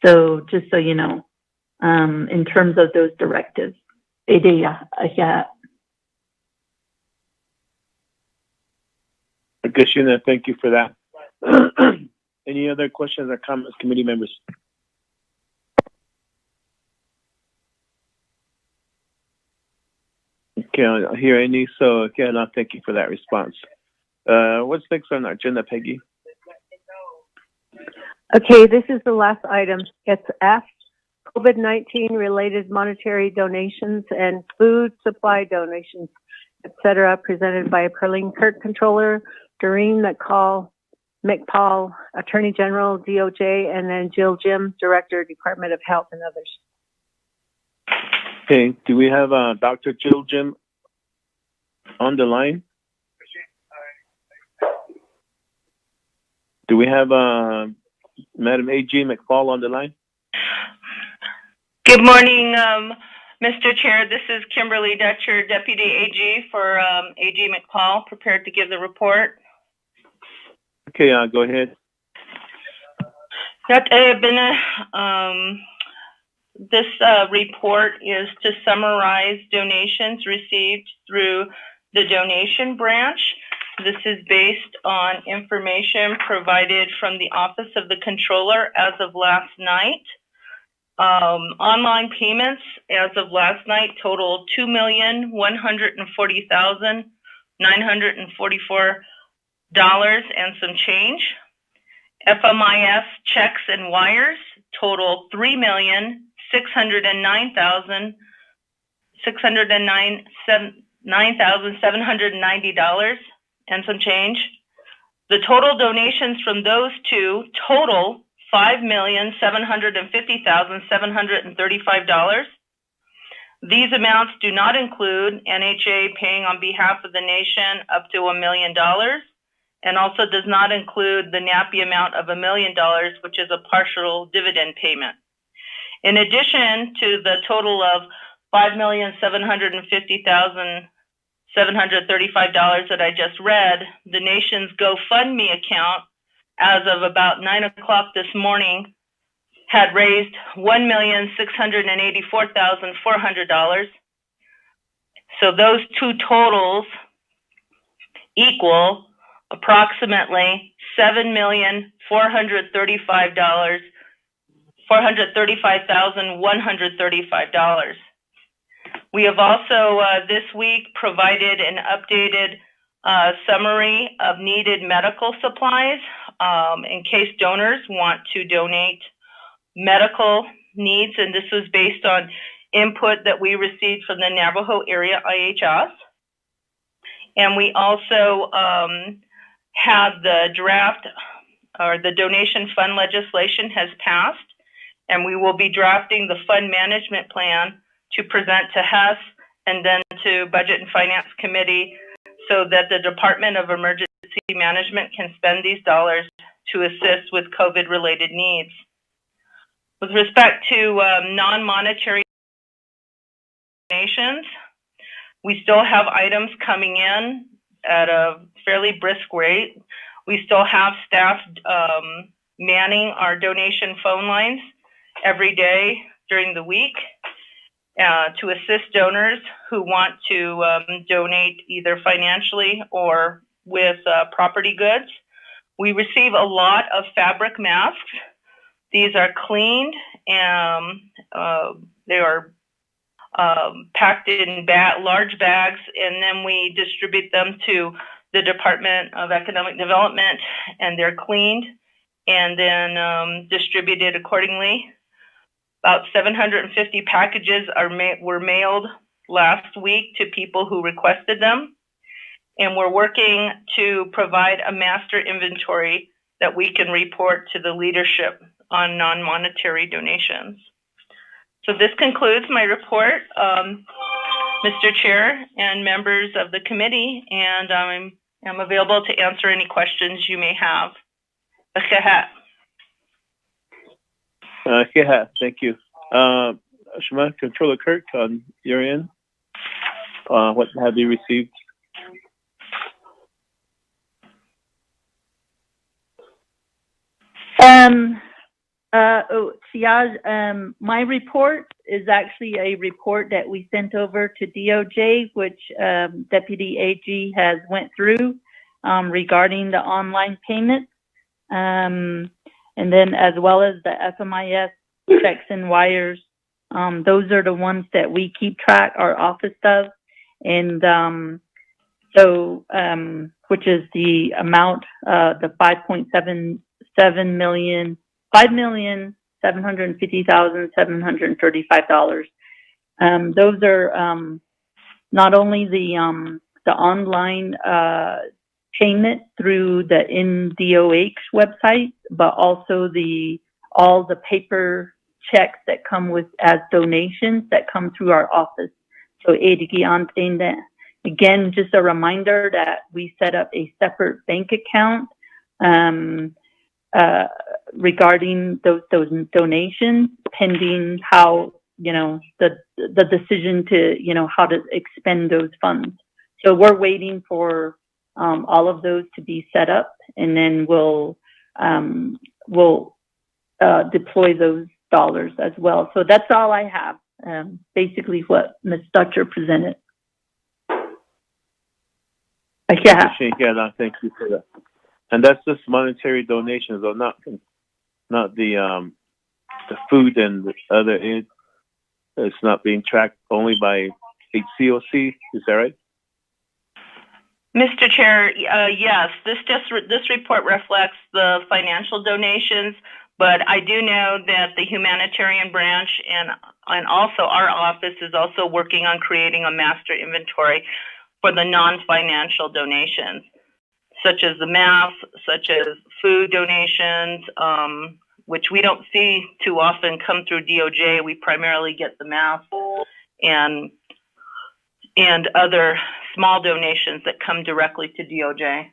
So just so you know, in terms of those directives. Gashina, thank you for that. Any other questions or comments, committee members? Okay, I don't hear any, so again, I'll thank you for that response. What's next on our agenda, Peggy? Okay, this is the last item. It's F, COVID-19 related monetary donations and food supply donations, etc., presented by Perlene Kirk, Controller, Doreen McPaul, Attorney General, DOJ, and then Jill Jim, Director, Department of Health and others. Okay, do we have Dr. Jill Jim on the line? Do we have Madam A.G. McFall on the line? Good morning, Mr. Chair. This is Kimberly Dutcher, Deputy AG for AG McPaul, prepared to give the report. Okay, go ahead. This report is to summarize donations received through the donation branch. This is based on information provided from the Office of the Controller as of last night. Online payments as of last night totaled $2,140,944 and some change. FMIS checks and wires total $3,609,790 and some change. The total donations from those two total $5,750,735. These amounts do not include NHA paying on behalf of the nation up to $1 million, and also does not include the NAPI amount of $1 million, which is a partial dividend payment. In addition to the total of $5,750,735 that I just read, the nation's GoFundMe account, as of about 9 o'clock this morning, had raised $1,684,400. So those two totals equal approximately $435,135. We have also this week provided an updated summary of needed medical supplies in case donors want to donate medical needs, and this was based on input that we received from the Navajo area IHS. And we also had the draft, or the donation fund legislation has passed, and we will be drafting the fund management plan to present to HES and then to Budget and Finance Committee, so that the Department of Emergency Management can spend these dollars to assist with COVID-related needs. With respect to non-monetary donations, we still have items coming in at a fairly brisk rate. We still have staff manning our donation phone lines every day during the week. to assist donors who want to donate either financially or with property goods. We receive a lot of fabric masks. These are cleaned and they are packed in large bags, and then we distribute them to the Department of Economic Development, and they're cleaned and then distributed accordingly. About 750 packages were mailed last week to people who requested them, and we're working to provide a master inventory that we can report to the leadership on non-monetary donations. So this concludes my report, Mr. Chair and members of the committee, and I'm available to answer any questions you may have. Thank you. Shema, Controller Kirk, on your end, what have you received? Siaj, my report is actually a report that we sent over to DOJ, which Deputy AG has went through regarding the online payments, and then as well as the FMIS checks and wires. Those are the ones that we keep track, our office does, and which is the amount, the $5,750,735. Those are not only the online payment through the NDOH website, but also all the paper checks that come with as donations that come through our office. So again, just a reminder that we set up a separate bank account regarding those donations, pending how, the decision to, how to expend those funds. So we're waiting for all of those to be set up, and then we'll deploy those dollars as well. So that's all I have, basically what Ms. Dutcher presented. Yeah, thank you for that. And that's just monetary donations, or not the food and the other. It's not being tracked only by HCOC. Is that right? Mr. Chair, yes, this report reflects the financial donations, but I do know that the humanitarian branch and also our office is also working on creating a master inventory for the non-financial donations, such as the masks, such as food donations, which we don't see too often come through DOJ. We primarily get the masks and other small donations that come directly to DOJ.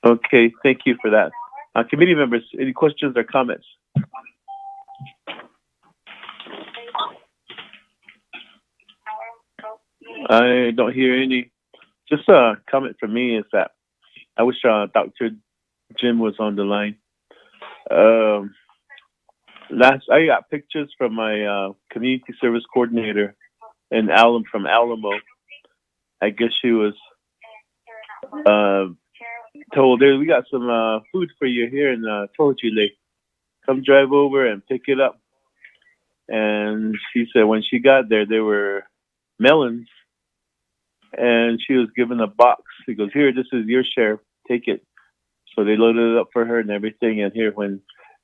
Okay, thank you for that. Committee members, any questions or comments? I don't hear any. Just a comment from me is that I wish Dr. Jim was on the line. I got pictures from my community service coordinator from Alamo. I guess she was told, we got some food for you here in Tojule. Come drive over and pick it up. And she said when she got there were melons, and she was given a box. She goes, "Here, this is your share. Take it." So they loaded it up for her and everything. And here, when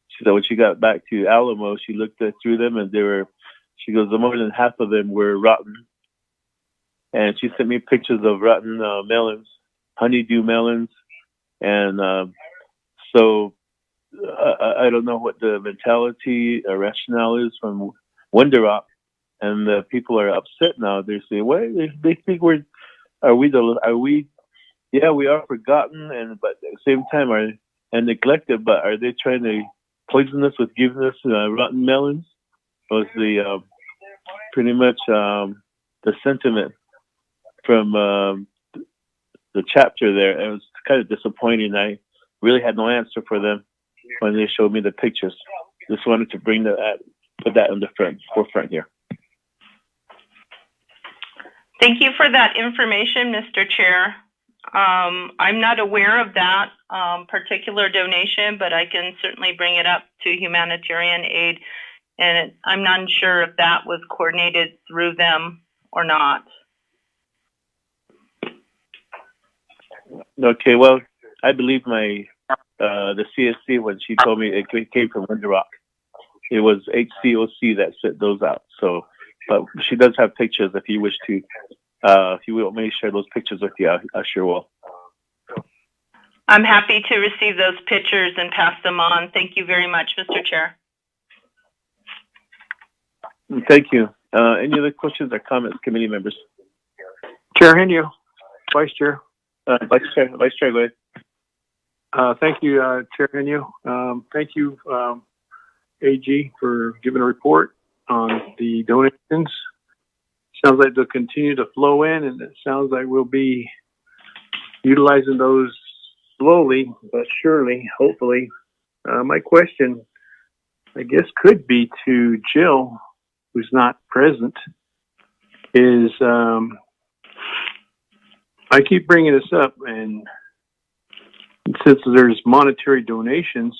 she got back to Alamo, she looked through them, and she goes, more than half of them were rotten. And she sent me pictures of rotten melons, honeydew melons. And so I don't know what the mentality or rationale is from Window Rock, and the people are upset now. They're saying, "Well, they think we are forgotten, but at the same time and neglected. But are they trying to poison us with giving us rotten melons?" Was the pretty much the sentiment from the chapter there. It was kind of disappointing. I really had no answer for them when they showed me the pictures. just wanted to bring put that on the forefront here. Thank you for that information, Mr. Chair. I'm not aware of that particular donation, but I can certainly bring it up to humanitarian aid. And I'm not sure if that was coordinated through them or not. Okay, well, I believe the CSC, when she told me it came from Winter Rock, it was HCOC that sent those out. So, but she does have pictures if you wish to. If you want me to share those pictures with you, I sure will. I'm happy to receive those pictures and pass them on. Thank you very much, Mr. Chair. Thank you. Any other questions or comments, committee members? Chair Henio, Vice Chair. Vice Chair, go ahead. Thank you, Chair Henio. Thank you, AG, for giving a report on the donations. Sounds like they'll continue to flow in, and it sounds like we'll be utilizing those slowly but surely, hopefully. My question, I guess, could be to Jill, who's not present, is I keep bringing this up, and since there's monetary donations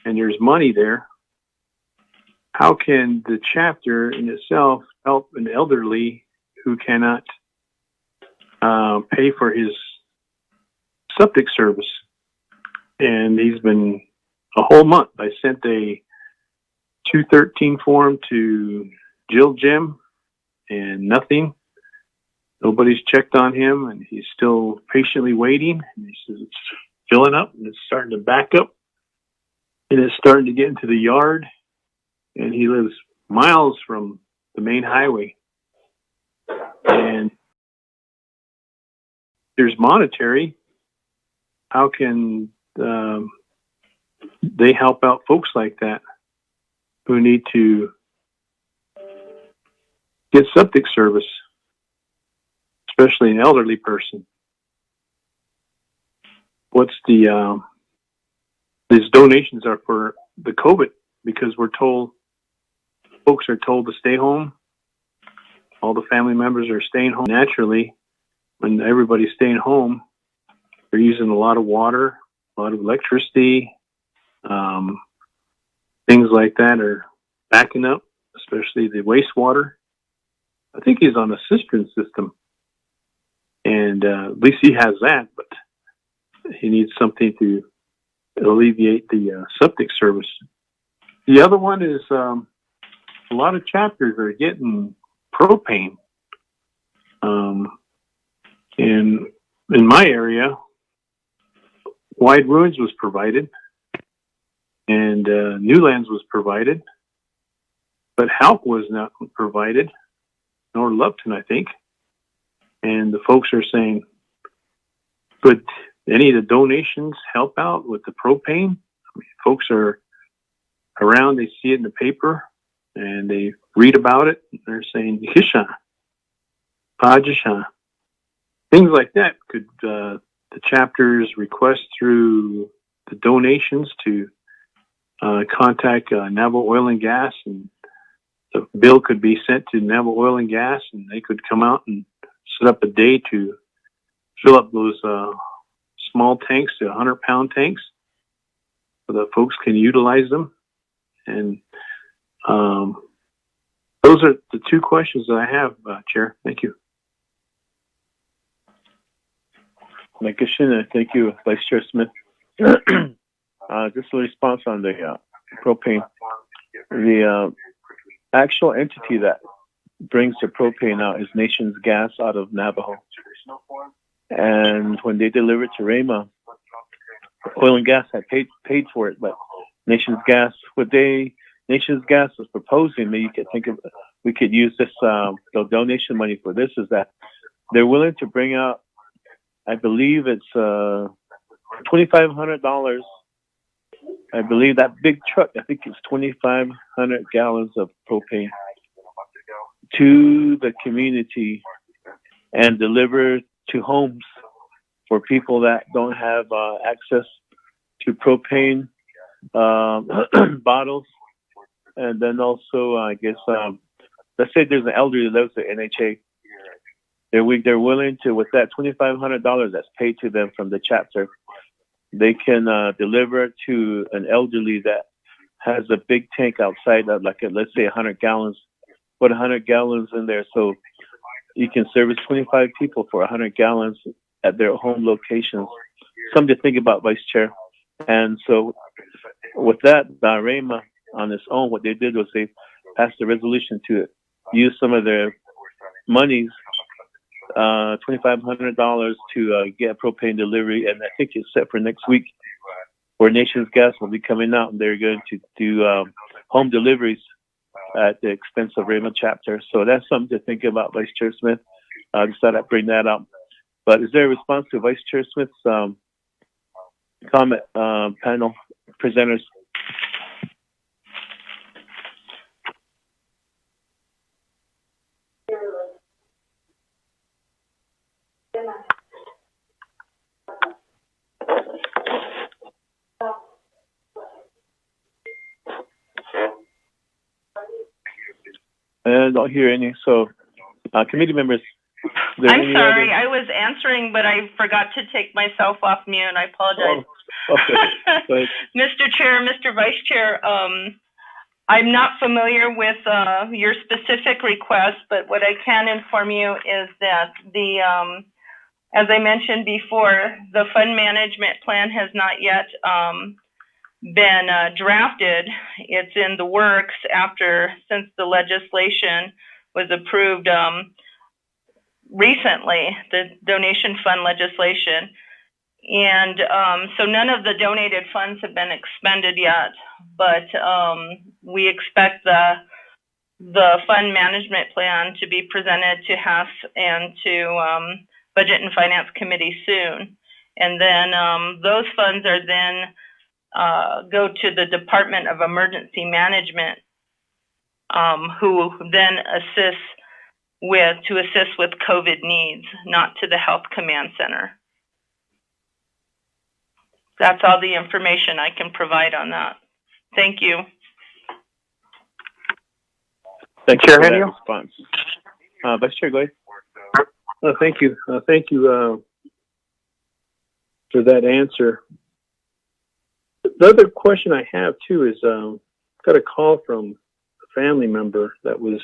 and there's money there, how can the chapter in itself help an elderly who cannot pay for his septic service? And he's been a whole month. I sent a 213 form to Jill Jim and nothing. Nobody's checked on him, and he's still patiently waiting. And he says it's filling up, and it's starting to back up, and it's starting to get into the yard. And he lives miles from the main highway. And there's monetary. How can they help out folks like that who need to get septic service, especially an elderly person? What's these donations are for the COVID, because folks are told to stay home. All the family members are staying home. Naturally, when everybody's staying home, they're using a lot of water, a lot of electricity. Things like that are backing up, especially the wastewater. I think he's on a cistern system, and at least he has that, but he needs something to alleviate the septic service. The other one is a lot of chapters are getting propane. In my area, Wide Ruins was provided, and Newlands was provided, but Halk was not provided, nor Lupton, I think. And the folks are saying, could any of the donations help out with the propane? I mean, folks are around, they see it in the paper, and they read about it. And they're saying, Hisha, Pajisha. Things like that. Could the chapters request through the donations to contact Navajo Oil and Gas, and the bill could be sent to Navajo Oil and Gas, and they could come out and set up a day to fill up those small tanks to 100-pound tanks so that folks can utilize them. And those are the two questions that I have, Chair. Thank you. Thank you, Vice Chair Smith. Just a response on the propane. The actual entity that brings the propane out is Nations Gas out of Navajo. And when they delivered to Rama, Oil and Gas had paid for it, but Nations Gas was proposing, maybe you could think of, we could use this the donation money for this, is that they're willing to bring out, I believe it's $2,500. I believe that big truck, I think it's 2,500 gallons of propane to the community and deliver to homes for people that don't have access to propane bottles. And then also, I guess, let's say there's an elderly that lives at NHA. They're willing to, with that $2,500 that's paid to them from the chapter, they can deliver to an elderly that has a big tank outside of, like, let's say 100 gallons, put 100 gallons in there. So you can service 25 people for 100 gallons at their home locations. Something to think about, Vice Chair. And so with that, RAMA on its own, what they did was they passed a resolution to use some of their monies, $2,500 to get propane delivery. And I think it's set for next week where Nations Gas will be coming out and they're going to do home deliveries at the expense of Raymond chapter. So that's something to think about, Vice Chair Smith. I just thought I'd bring that up. But is there a response to Vice Chair Smith's comment, panel presenters? I don't hear any. So, committee members. I'm sorry, I was answering, but I forgot to take myself off mute. I apologize. Oh, okay. Mr. Chair, Mr. Vice Chair, I'm not familiar with your specific request, but what I can inform you is that the, as I mentioned before, the fund management plan has not yet been drafted. It's in the works since the legislation was approved recently, the donation fund legislation. And so none of the donated funds have been expended yet, but we expect the fund management plan to be presented to HES and to Budget and Finance Committee soon. And then those funds are then go to the Department of Emergency Management, who then assist with COVID needs, not to the Health Command Center. That's all the information I can provide on that. Thank you. Thank you for that response. Vice Chair, go ahead. Thank you. Thank you for that answer. The other question I have too is, got a call from a family member that was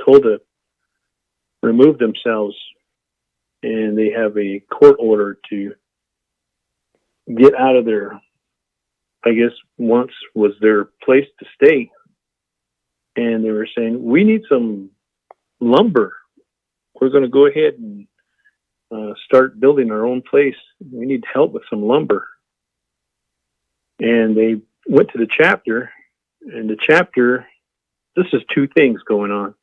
told to remove themselves, and they have a court order to get out of their, I guess once was their place to stay. And they were saying, we need some lumber. We're going to go ahead and start building our own place. We need help with some lumber. And they went to the chapter, and the chapter, this is two things going on.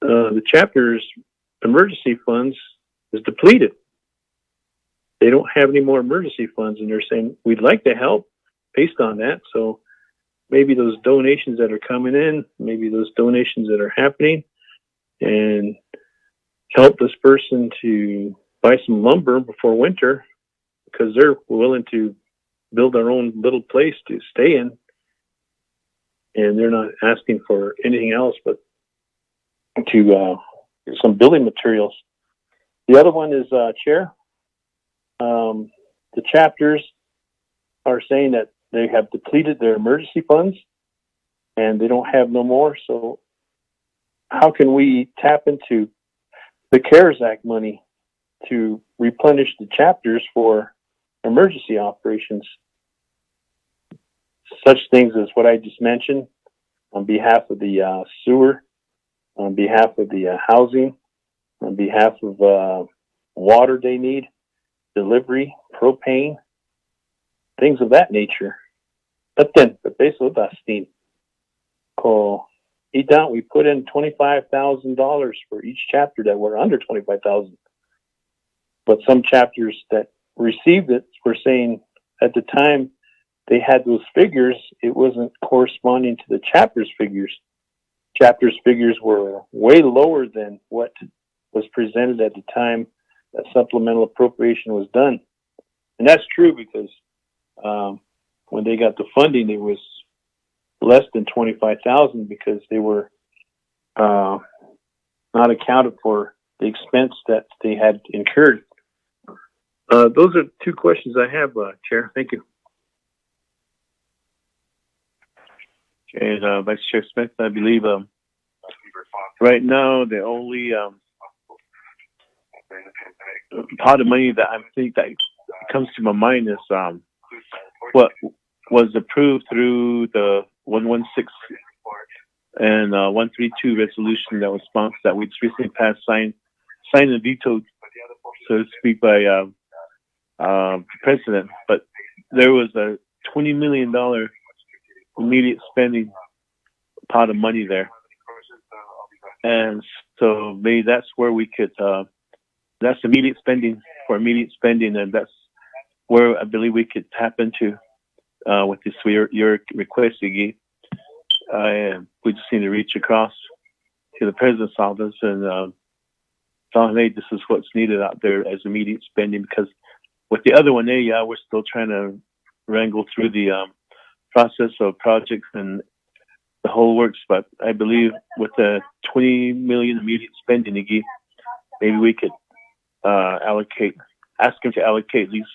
The chapter's emergency funds is depleted. They don't have any more emergency funds, and they're saying, we'd like to help based on that. So maybe those donations that are coming in, maybe those donations that are happening, and help this person to buy some lumber before winter, because they're willing to build their own little place to stay in, and they're not asking for anything else but to some building materials. The other one is, Chair, the chapters are saying that they have depleted their emergency funds and they don't have no more. So how can we tap into the CARES Act money to replenish the chapters for emergency operations? Such things as what I just mentioned on behalf of the sewer, on behalf of the housing, on behalf of water they need, delivery, propane, things of that nature. But basically that's Steve. We put in $25,000 for each chapter that were under $25,000. But some chapters that received it were saying at the time they had those figures, it wasn't corresponding to the chapter's figures. Chapter's figures were way lower than what was presented at the time that supplemental appropriation was done. And that's true because when they got the funding, it was less than 25,000 because they were not accounted for the expense that they had incurred. Those are two questions I have, Chair. Thank you. And Vice Chair Smith, I believe right now the only pot of money that I think that comes to my mind is what was approved through the 116 and 132 resolution that was sponsored, that we just recently passed, signed and vetoed, so to speak, by the president. But there was a $20 million immediate spending pot of money there, and so maybe that's where we could. That's immediate spending for immediate spending, and that's where I believe we could tap into with this your request, Iggy. We just need to reach across to the president's office and tell him, hey, this is what's needed out there as immediate spending. Because with the other one, we're still trying to wrangle through the process of projects and the whole works. But I believe with the 20 million immediate spending, Iggy, maybe we could ask him to allocate at least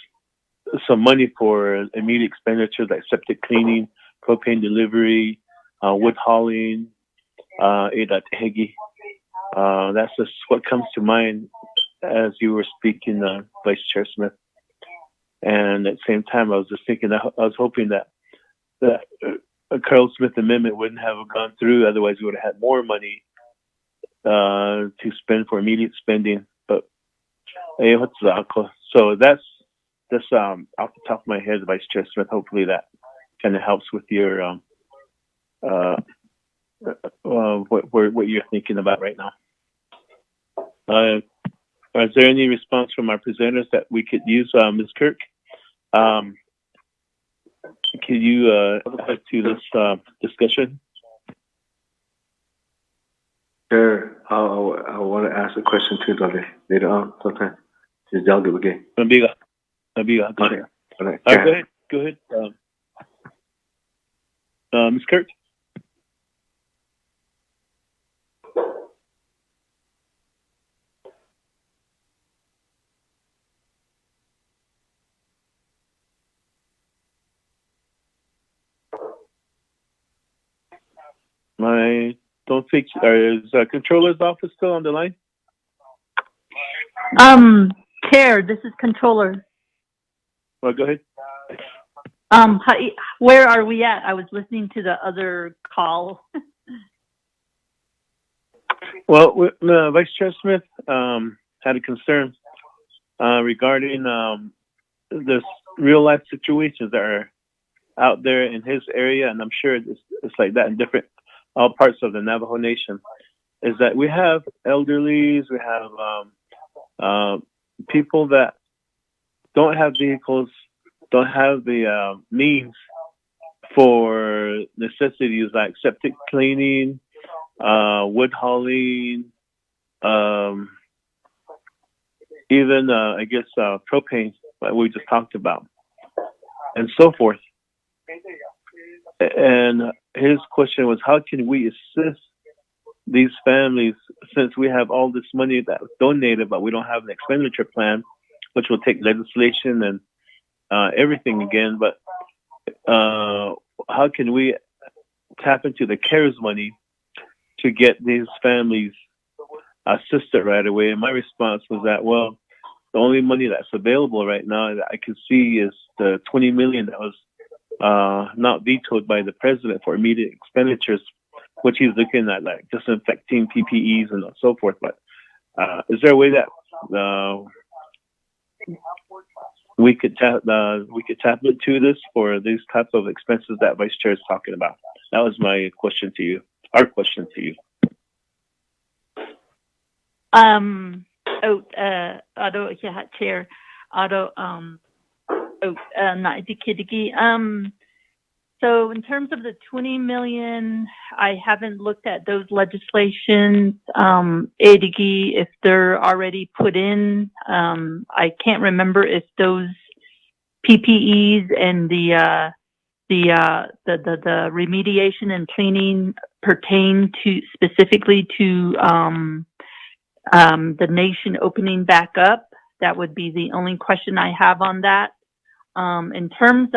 some money for immediate expenditures like septic cleaning, propane delivery, wood hauling, Hegi. That's just what comes to mind as you were speaking, Vice Chair Smith. And at the same time, I was just thinking, I was hoping that a Carl Smith amendment wouldn't have gone through. Otherwise, we would have had more money to spend for immediate spending. But so that's just off the top of my head, Vice Chair Smith. Hopefully that kind of helps with your what you're thinking about right now. Is there any response from our presenters that we could use, Ms. Kirk? Could you add to this discussion? Sure. I want to ask a question too, later on sometime. Just y'all do again. Nabiga, go ahead. Okay. Go ahead. Ms. Kirk? I don't think, is Controller's office still on the line? Chair, this is Controller. Well, go ahead. Where are we at? I was listening to the other call. Well, Vice Chair Smith had a concern regarding this real life situations that are out there in his area, and I'm sure it's like that in different all parts of the Navajo Nation. Is that we have elderlies, we have people that don't have vehicles, don't have the means for necessities like septic cleaning, wood hauling, even I guess propane, like we just talked about, and so forth. And his question was, how can we assist these families since we have all this money that was donated, but we don't have an expenditure plan, which will take legislation and everything again. But how can we tap into the CARES money to get these families assisted right away? And my response was that, well, the only money that's available right now that I can see is the 20 million that was not vetoed by the president for immediate expenditures, which he's looking at, like disinfecting PPEs and so forth. But is there a way that we could tap into this for these types of expenses that Vice Chair is talking about? That was my question to you. Our question to you. Chair. So in terms of the 20 million, I haven't looked at those legislations, if they're already put in. I can't remember if those PPEs and the the remediation and cleaning pertain to specifically to the nation opening back up. That would be the only question I have on that. In terms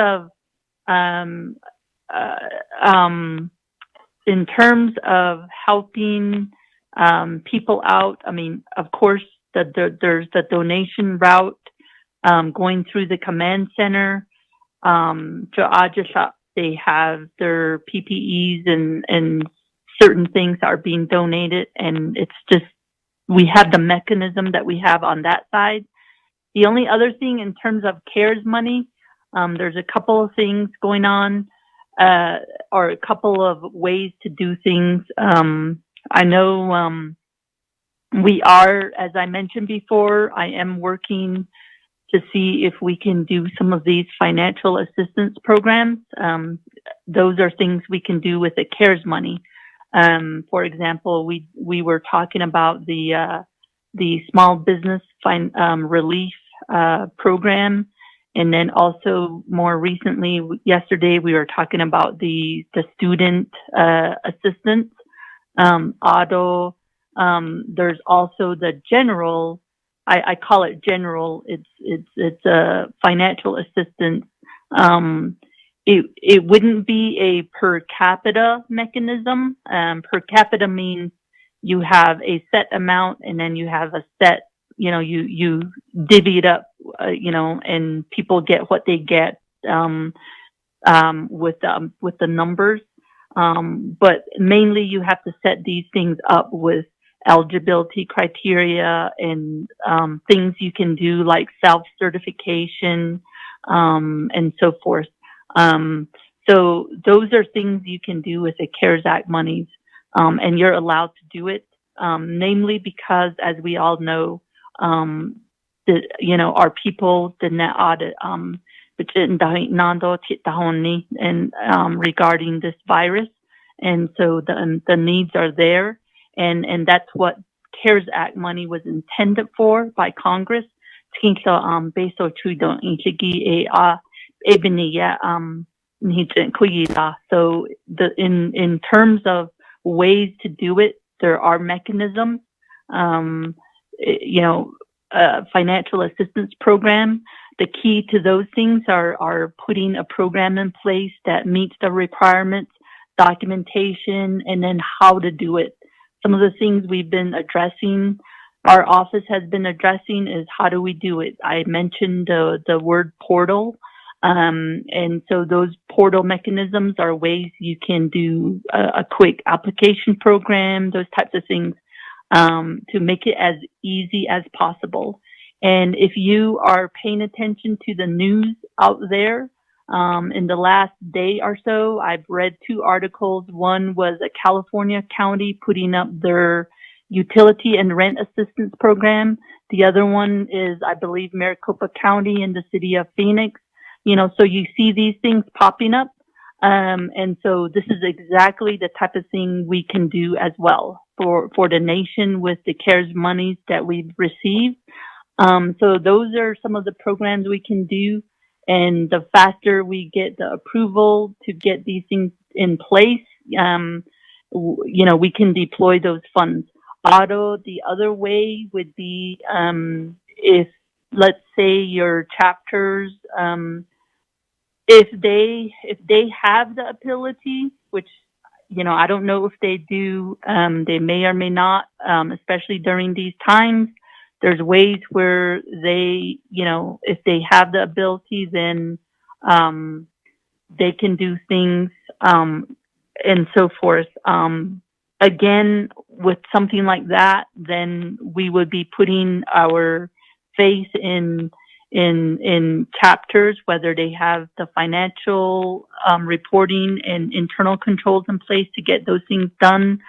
of helping people out, I mean, of course, there's the donation route going through the command center. They have their PPEs and certain things are being donated, and it's just we have the mechanism that we have on that side. The only other thing in terms of CARES money, there's a couple of things going on, or a couple of ways to do things. I know we are, as I mentioned before, I am working to see if we can do some of these financial assistance programs. Those are things we can do with the CARES money. For example, we were talking about the small business relief program, and then also more recently, yesterday we were talking about the student assistance, auto. There's also the general. I call it general. It's a financial assistance. It wouldn't be a per capita mechanism. Per capita means you have a set amount and then you have a set, you divvy it up, and people get what they get with the numbers. But mainly you have to set these things up with eligibility criteria and things you can do like self-certification and so forth. So those are things you can do with the CARES Act monies, and you're allowed to do it, namely because, as we all know, our people did not audit and regarding this virus, and so the needs are there. And that's what CARES Act money was intended for by Congress. So in terms of ways to do it, there are mechanisms. Financial assistance program. The key to those things are putting a program in place that meets the requirements, documentation, and then how to do it. Some of the things we've been addressing, our office has been addressing, is how do we do it? I mentioned the word portal. And so those portal mechanisms are ways you can do a quick application program, those types of things, to make it as easy as possible. And if you are paying attention to the news out there, in the last day or so, I've read 2 articles. One was a California county putting up their utility and rent assistance program. The other one is, I believe, Maricopa County in the city of Phoenix. So you see these things popping up. And so this is exactly the type of thing we can do as well for the nation with the CARES monies that we've received. So those are some of the programs we can do. And the faster we get the approval to get these things in place, we can deploy those funds. Auto, the other way would be if, let's say, your chapters, if they have the ability, which I don't know if they do, they may or may not, especially during these times. There's ways where they, if they have the ability, then they can do things and so forth. Again, with something like that, then we would be putting our faith in chapters, whether they have the financial reporting and internal controls in place to get those things done.